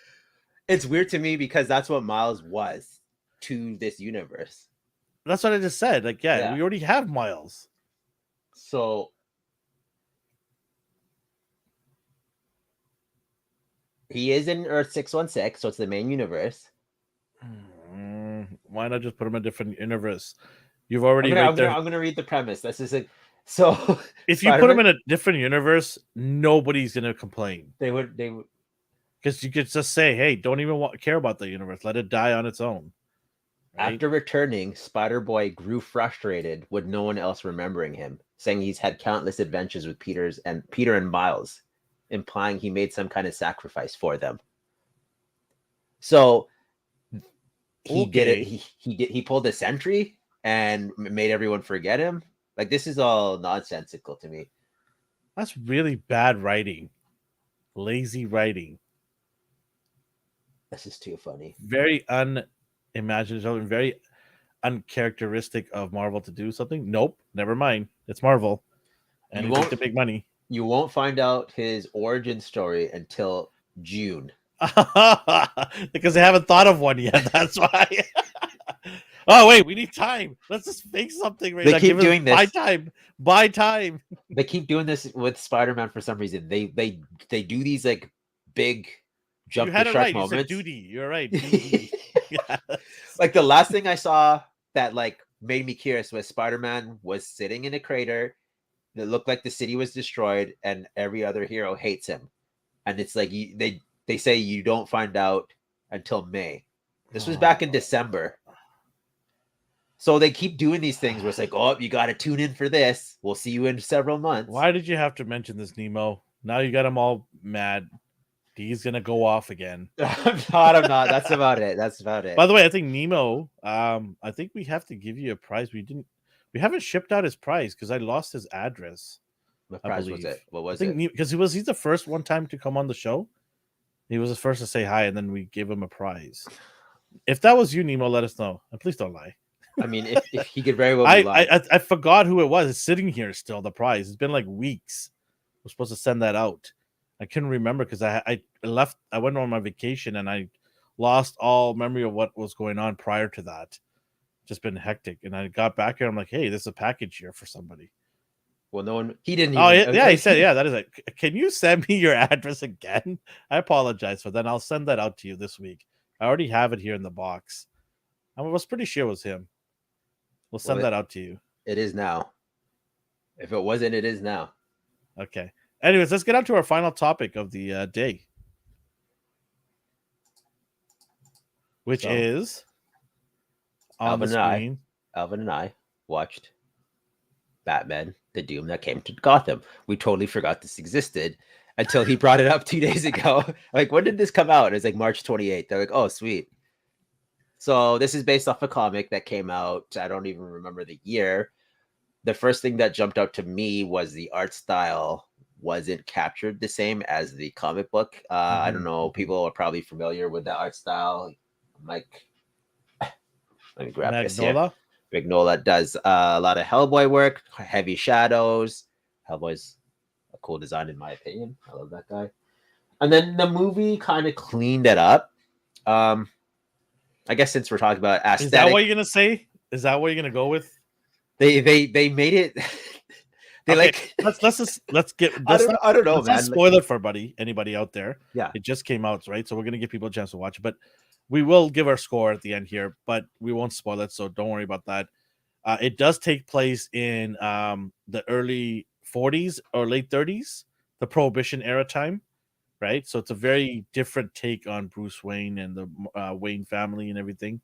it's weird to me because that's what Miles was to this universe. that's what I just said. Like, yeah. Yeah. We already have Miles. So he is in Earth 616, so it's the main universe. Why not just put him in a different universe? You've already right there. I'm gonna read the premise. This is it. So If you put them Spider-Man, in a different universe, nobody's gonna complain they would because you could just say, "Hey, don't even care about the universe. Let it die on its own." Right? after returning, Spider-Boy grew frustrated with no one else remembering him, saying he's had countless adventures with Peter and Miles, implying he made some kind of sacrifice for them. So he did it. Okay. He pulled a sentry and made everyone forget him. Like, this is all nonsensical to me. That's really bad writing. Lazy writing. This is too funny. Very unimaginative and very uncharacteristic of Marvel to do something. Nope, never mind. It's Marvel. You Anything to won't make money. you won't find out his origin story until June. Because they haven't thought of one yet. That's why. Oh wait, we need time. Let's just make something right They now. keep doing buy this. time. Buy time. They keep doing this with Spider-Man for some reason. They do these like big You jump the had it shark right. You said moments. duty. You're right. Duty. Yes. Like, the last thing I saw that like made me curious was Spider-Man was sitting in a crater that looked like the city was destroyed, and every other hero hates him. And it's like they say you don't find out until May. This was back in December. So they keep doing these things where it's like, oh, you got to tune in for this. We'll see you in several months. Why did you have to mention this, Nemo? Now you got them all mad. Dee's gonna go off again. I'm not. That's about it. That's about it. By the way, I think Nemo. I think we have to give you a prize. We haven't shipped out his prize because I lost his address. What I prize was believe. it? What was I think it? because he's the first one time to come on the show. He was the first to say hi, and then we gave him a prize. If that was you, Nemo, let us know. And please don't lie. I mean, if he could very well be lying. I forgot who it was. It's sitting here still. The prize. It's been like weeks. We're supposed to send that out. I couldn't remember because I left. I went on my vacation and I lost all memory of what was going on prior to that. Just been hectic, and I got back here. I'm like, hey, there's a package here for somebody. Well, no one. He didn't even. Oh yeah, he said, yeah, that is it. Can you send me your address again? I apologize for that. I'll send that out to you this week. I already have it here in the box. I was pretty sure it was him. We'll send that out to you. It is now. If it wasn't, it is now. Okay. Anyways, let's get on to our final topic of the day, which is on the screen. Elvin and I watched Batman: The Doom That Came to Gotham. We totally forgot this existed until he brought it up 2 days ago. Like, when did this come out? It's like March 28th. They're like, oh, sweet. So this is based off a comic that came out. I don't even remember the year. The first thing that jumped out to me was the art style wasn't captured the same as the comic book. I don't know. People are probably familiar with the art style. Like, let me grab this here. Magnola does a lot of Hellboy work, heavy shadows. Hellboy's a cool design in my opinion. I love that guy. And then the movie kind of cleaned it up. I guess since we're talking about aesthetic, is that what you're gonna say? Is that what you're gonna go with? They made it. They okay, let's get. I don't know, man. Spoiler for anybody out there. Yeah, it just came out, right? So we're gonna give people a chance to watch it, but we will give our score at the end here, but we won't spoil it, so don't worry about that. It does take place in the early 40s or late 30s, the Prohibition era time, right? So it's a very different take on Bruce Wayne and the Wayne family and everything.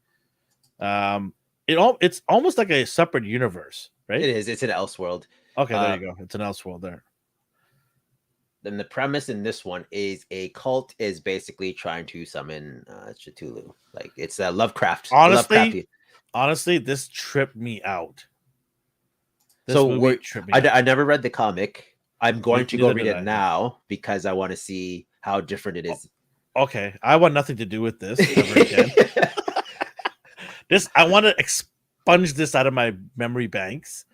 It's almost like a separate universe, right? It is. It's an Elseworld. Okay, there you go. It's an Elseworld there. Then the premise in this one is a cult is basically trying to summon Cthulhu. Like, it's a Lovecraft. Honestly, this tripped me out. I never read the comic. I'm going to go read it now because I want to see how different it is. Okay, I want nothing to do with this ever again. I want to expunge this out of my memory banks.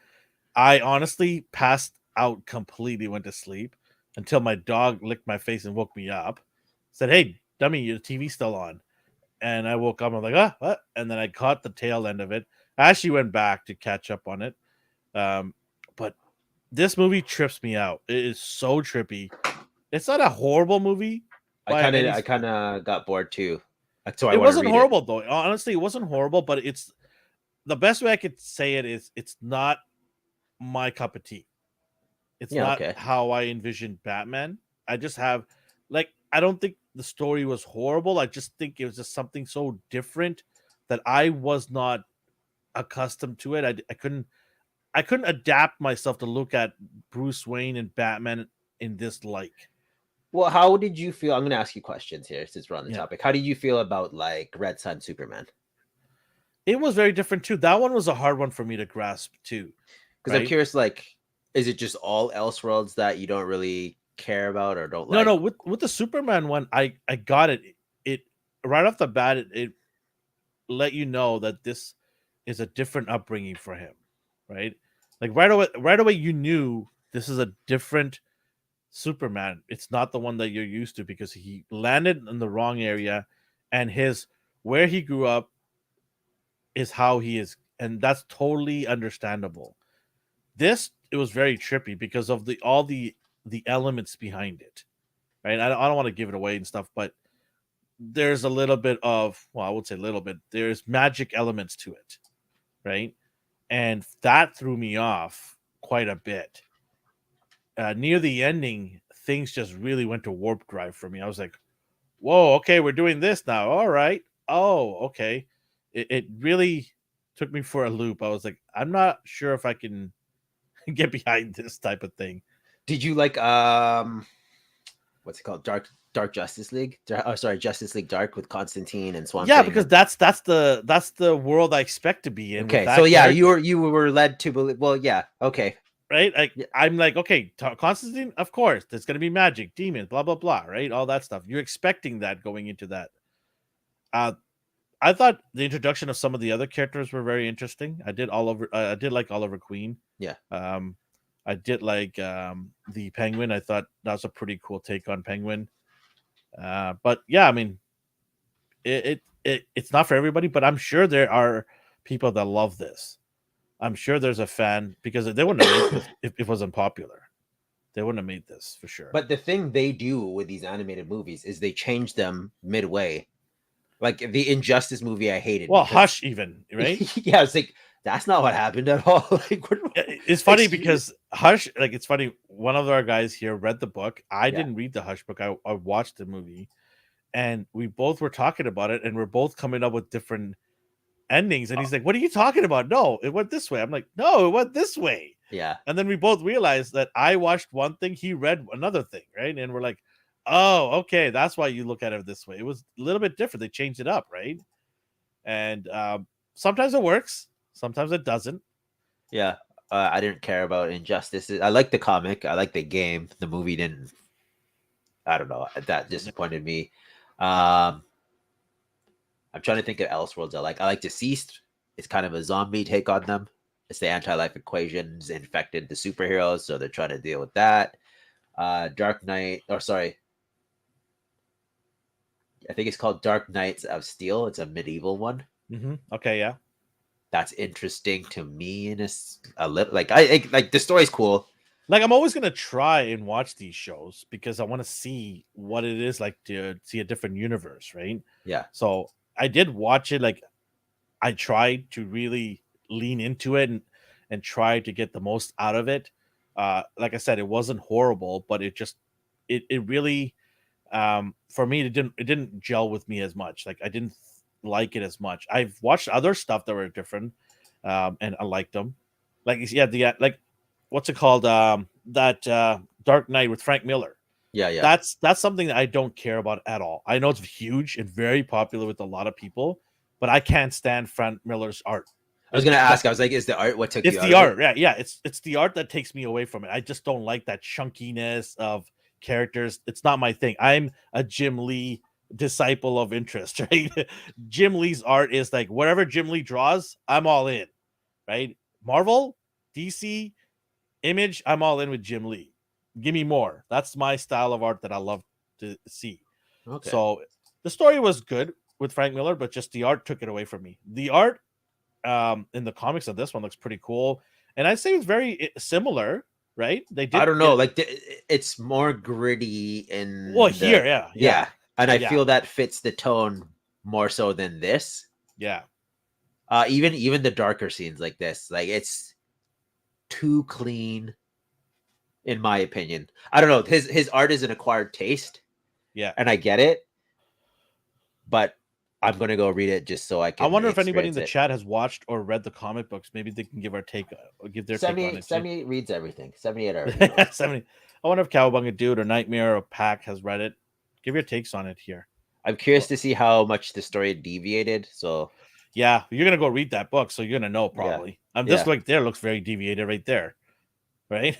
I honestly passed out completely, went to sleep until my dog licked my face and woke me up. Said, "Hey, dummy, your TV's still on." And I woke up. I'm like, what? And then I caught the tail end of it. I actually went back to catch up on it. But this movie trips me out. It is so trippy. It's not a horrible movie. I kind of got bored too. So it wasn't horrible though. Honestly, it wasn't horrible, but the best way I could say it is it's not my cup of tea. It's Yeah, not okay. how I envisioned Batman. I just have like I don't think the story was horrible. I just think it was just something so different that I was not accustomed to it. I couldn't adapt myself to look at Bruce Wayne and Batman in this like. Well, how did you feel? I'm going to ask you questions here since we're on the Yeah. topic. How did you feel about like Red Sun Superman? It was very different too. That one was a hard one for me to grasp too, Because I'm right? curious, like, is it just all Elseworlds that you don't really care about or don't No, like? no, with the Superman one, I got it. It right off the bat, it let you know that this is a different upbringing for him, right? Like right away, you knew this is a different Superman. It's not the one that you're used to because he landed in the wrong area, and his where he grew up is how he is, and that's totally understandable. This it was very trippy because of the elements behind it, right? I don't want to give it away and stuff, but there's a little bit of well, I would say a little bit. There's magic elements to it, right? And that threw me off quite a bit. Near the ending, things just really went to warp drive for me. I was like, "Whoa, okay, we're doing this now. All right. Oh, okay." It really took me for a loop. I was like, "I'm not sure if I can get behind this type of thing." Did you like what's it called? Dark Justice League? Oh, sorry, Justice League Dark with Constantine and Swamp Yeah, Thing. because And that's the world I expect to be in with okay, so that yeah, character. you were led to believe. Well, yeah, okay, Right? Like yeah, I'm like, okay, Constantine, of course, there's gonna be magic, demons, blah blah blah, right? All that stuff. You're expecting that going into that. Uh, I thought the introduction of some of the other characters were very interesting. I did like Oliver Queen. yeah. Um, I did like the Penguin. I thought that was a pretty cool take on Penguin. But yeah, I mean, it's not for everybody, but I'm sure there are people that love this. I'm sure there's a fan because they wouldn't have made this if it wasn't popular. They wouldn't have made this for sure. But the thing they do with these animated movies is they change them midway. Like the Injustice movie, I hated Well, because Hush, even right? yeah, it's like that's not what happened at all. Like, It's funny excuse, because Hush, like, it's funny. One of our guys here read the book. I yeah. didn't read the Hush book. I watched the movie, and we both were talking about it, and we're both coming up with different endings. And Oh, he's like, "What are you talking about? No, it went this way." I'm like, "No, it went this way." yeah, And then we both realized that I watched one thing, he read another thing, right? And we're like, "Oh, okay, that's why you look at it this way." It was a little bit different. They changed it up, right? And sometimes it works, sometimes it doesn't. yeah. I didn't care about Injustice. I like the comic. I like the game. The movie didn't. I don't know. That disappointed me. Um, I'm trying to think of Elseworlds. I like Deceased. It's kind of a zombie take on them. It's the anti-life equations infected the superheroes, so they're trying to deal with that. Dark Knight, or sorry, I think it's called Dark Knights of Steel. It's a medieval one. Okay, yeah. That's interesting to me in a little. Like like the story's cool. Like I'm always gonna try and watch these shows because I want to see what it is like to see a different universe, right? Yeah, So I did watch it. Like I tried to really lean into it and try to get the most out of it. Like I said, it wasn't horrible, but it really for me it didn't gel with me as much. Like I didn't like it as much. I've watched other stuff that were different, and I liked them. Like yeah, the like what's it called? That Dark Knight with Frank Miller. yeah, yeah. That's something that I don't care about at all. I know it's huge and very popular with a lot of people, but I can't stand Frank Miller's art. I was gonna ask. I was like, is the art what took It's you out the of it? art, yeah, yeah. It's the art that takes me away from it. I just don't like that chunkiness of characters. It's not my thing. I'm a Jim Lee disciple of interest, right? Jim Lee's art is like whatever Jim Lee draws, I'm all in, right? Marvel, DC, Image, I'm all in with Jim Lee. Give me more. That's my style of art that I love to see. Okay. So the story was good with Frank Miller, but just the art took it away from me. The art in the comics of this one looks pretty cool, and I'd say it's very similar, right? They I did don't know. get Like it's more gritty well in here, the yeah, yeah, yeah, and I yeah, feel that fits the tone more so than this. yeah. Even the darker scenes like this, like it's too clean, in my opinion. I don't know. His art is an acquired taste, Yeah. and I get it, but I'm gonna go read it just so I I can wonder if anybody in experience the it. chat has watched or read the comic books. Maybe they can give their take on it. 78 reads everything. 78 already knows. 70. I wonder if Cowabunga Dude or Nightmare or Pack has read it. Give your takes on it here. I'm curious to see how much the story deviated. So yeah, you're gonna go read that book, so you're gonna know probably. This right there looks very deviated right there, right?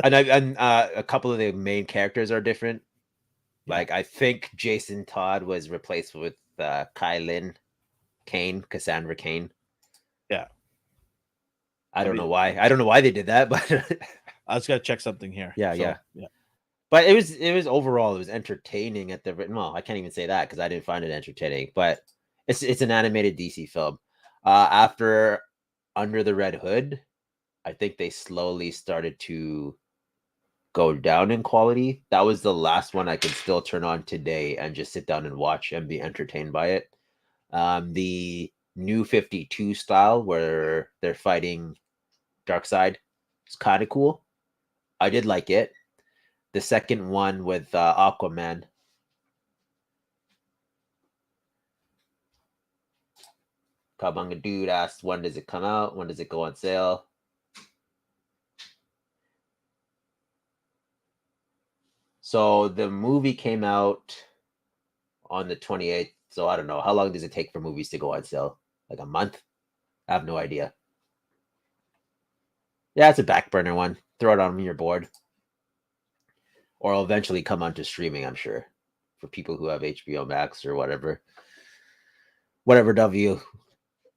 and a couple of the main characters are different. Like I think Jason Todd was replaced with Cassandra Cain. Yeah. I don't know why. I don't know why they did that, but I just gotta check something here. Yeah. But it was overall, it was entertaining at the well, I can't even say that because I didn't find it entertaining, but it's an animated DC film. After Under the Red Hood, I think they slowly started to go down in quality. That was the last one I could still turn on today and just sit down and watch and be entertained by it. The New 52 style where they're fighting Darkseid is kind of cool. I did like it. The second one with Aquaman. Kabunga Dude asked, when does it come out? When does it go on sale? So the movie came out on the 28th. So I don't know. How long does it take for movies to go on sale? Like a month? I have no idea. Yeah, it's a back burner one. Throw it on when you're bored. Or it'll eventually come onto streaming, I'm sure. For people who have HBO Max or whatever. Whatever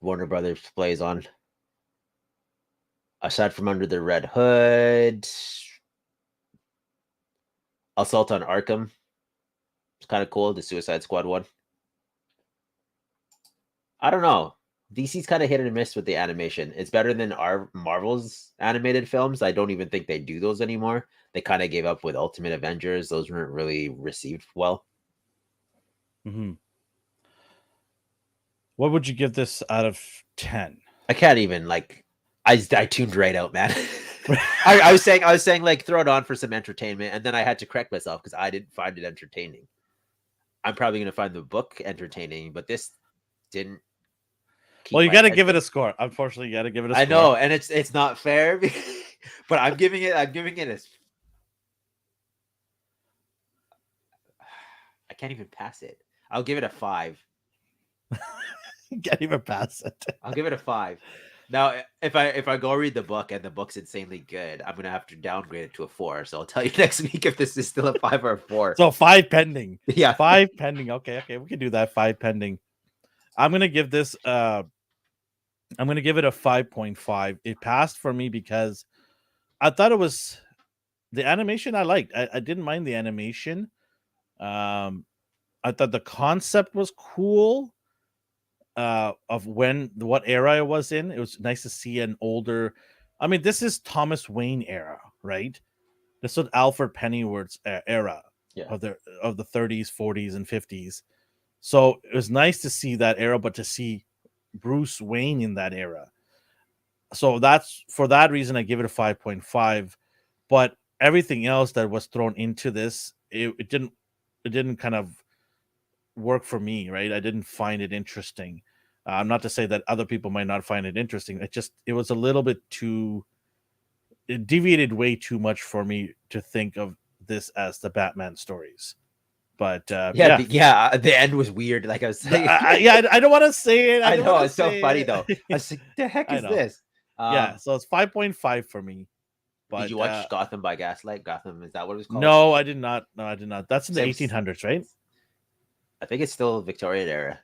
Warner Brothers plays on. Aside from Under the Red Hood, Assault on Arkham. It's kind of cool. The Suicide Squad one. I don't know. DC's kind of hit and miss with the animation. It's better than our Marvel's animated films. I don't even think they do those anymore. They kind of gave up with Ultimate Avengers. Those weren't really received well. Mm-hmm. What would you give this out of 10? I can't even I tuned right out, man. I was saying like throw it on for some entertainment, and then I had to correct myself because I didn't find it entertaining. I'm probably gonna find the book entertaining, but this didn't. Well, you got to give it a score. Unfortunately, you got to give it a score. I know, and it's not fair, but I'm giving it as. I can't even pass it. I'll give it a 5. You can't even pass it. I'll give it a 5. Now, if I go read the book and the book's insanely good, I'm gonna have to downgrade it to a 4. So I'll tell you next week if this is still a 5 or a 4. So 5 pending. Yeah, 5 pending. Okay, we can do that. 5 pending. I'm gonna give this. I'm gonna give it a 5.5. It passed for me because I thought it was the animation I liked. I didn't mind the animation. I thought the concept was cool. Of what era it was in. It was nice to see an older. I mean, this is Thomas Wayne era, right? This was Alfred Pennyworth's era of the 30s, 40s, and 50s. So it was nice to see that era, but to see Bruce Wayne in that era. So that's for that reason I give it a 5.5. But everything else that was thrown into this, it didn't kind of work for me, right? I didn't find it interesting. Not to say that other people might not find it interesting. It was a little bit it deviated way too much for me to think of this as the Batman stories. But the end was weird. Like I was saying, I don't want to say it. I know it's so funny though. I was like, the heck is this? So it's 5.5 for me. But, did you watch Gotham by Gaslight? Gotham, is that what it was called? No, I did not. No, I did not. That's in the 1800s, right? I think it's still Victorian era,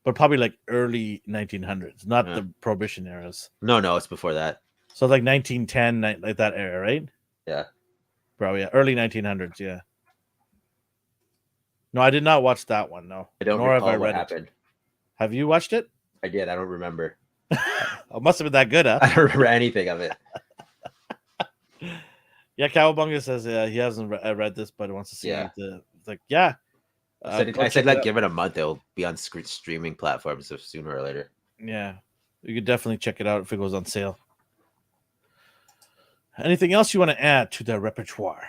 but probably like early 1900s, not the Prohibition eras. No, it's before that. So like 1910, like that era, right? Yeah, probably early 1900s. Yeah. No, I did not watch that one. No, I don't. Nor recall have I read what happened. It. Have you watched it? I did. I don't remember. It must have been that good, huh? I don't remember anything of it. Yeah, Cowabunga says he hasn't read this, but he wants to see it. Like, yeah. I said like give it a month. It'll be on streaming platforms sooner or later. Yeah, you could definitely check it out if it goes on sale. Anything else you want to add to the repertoire?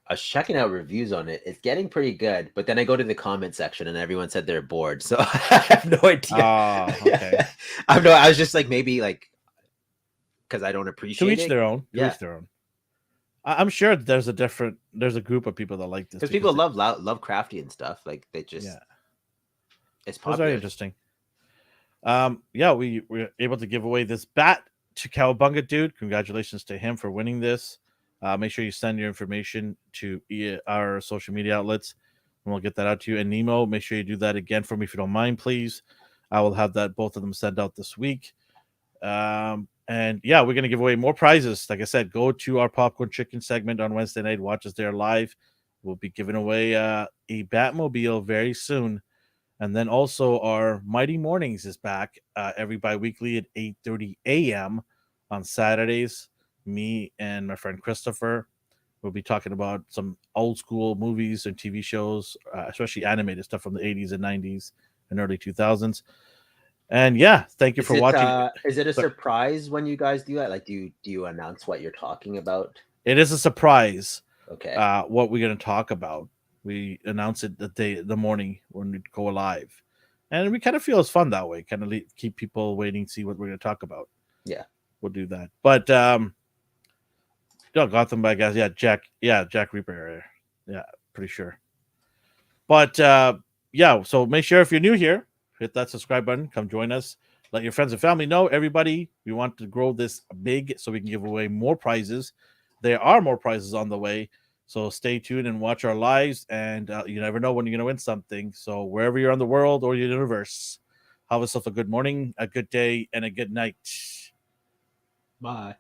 I was checking out reviews on it. It's getting pretty good, but then I go to the comment section and everyone said they're bored. So I have no idea. Oh, okay. I was just like maybe like because I don't To appreciate each it. their own. To Yeah, each their own. I'm sure there's a group of people that like this because people they, love crafty and stuff. Like they just yeah, it's it was very popular. interesting. Yeah, we were able to give away this bat to Cowabunga Dude. Congratulations to him for winning this. Make sure you send your information to our social media outlets, and we'll get that out to you. And Nemo, make sure you do that again for me if you don't mind, please. I will have that both of them sent out this week. And yeah, we're gonna give away more prizes. Like I said, go to our popcorn chicken segment on Wednesday night. Watch us there live. We'll be giving away a Batmobile very soon. And then also our Mighty Mornings is back every bi-weekly at 8:30 a.m. on Saturdays. Me and my friend Christopher will be talking about some old school movies and TV shows, especially animated stuff from the 80s and 90s and early 2000s. And yeah, thank you for watching. Is it a So surprise when you guys do that? Like do you announce what you're talking about? it is a surprise Okay. what we're going to talk about. We announce it the morning when we go live. And we kind of feel it's fun that way. Kind of keep people waiting, see what we're going to talk about. Yeah. We'll do that. But no, Gotham by guys. Jack Reaper. Yeah, pretty sure. But yeah, so make sure if you're new here, hit that subscribe button. Come join us. Let your friends and family know. Everybody, we want to grow this big so we can give away more prizes. There are more prizes on the way. So stay tuned and watch our lives. And you never know when you're going to win something. So wherever you're in the world or your universe, have yourself a good morning, a good day, and a good night. Bye.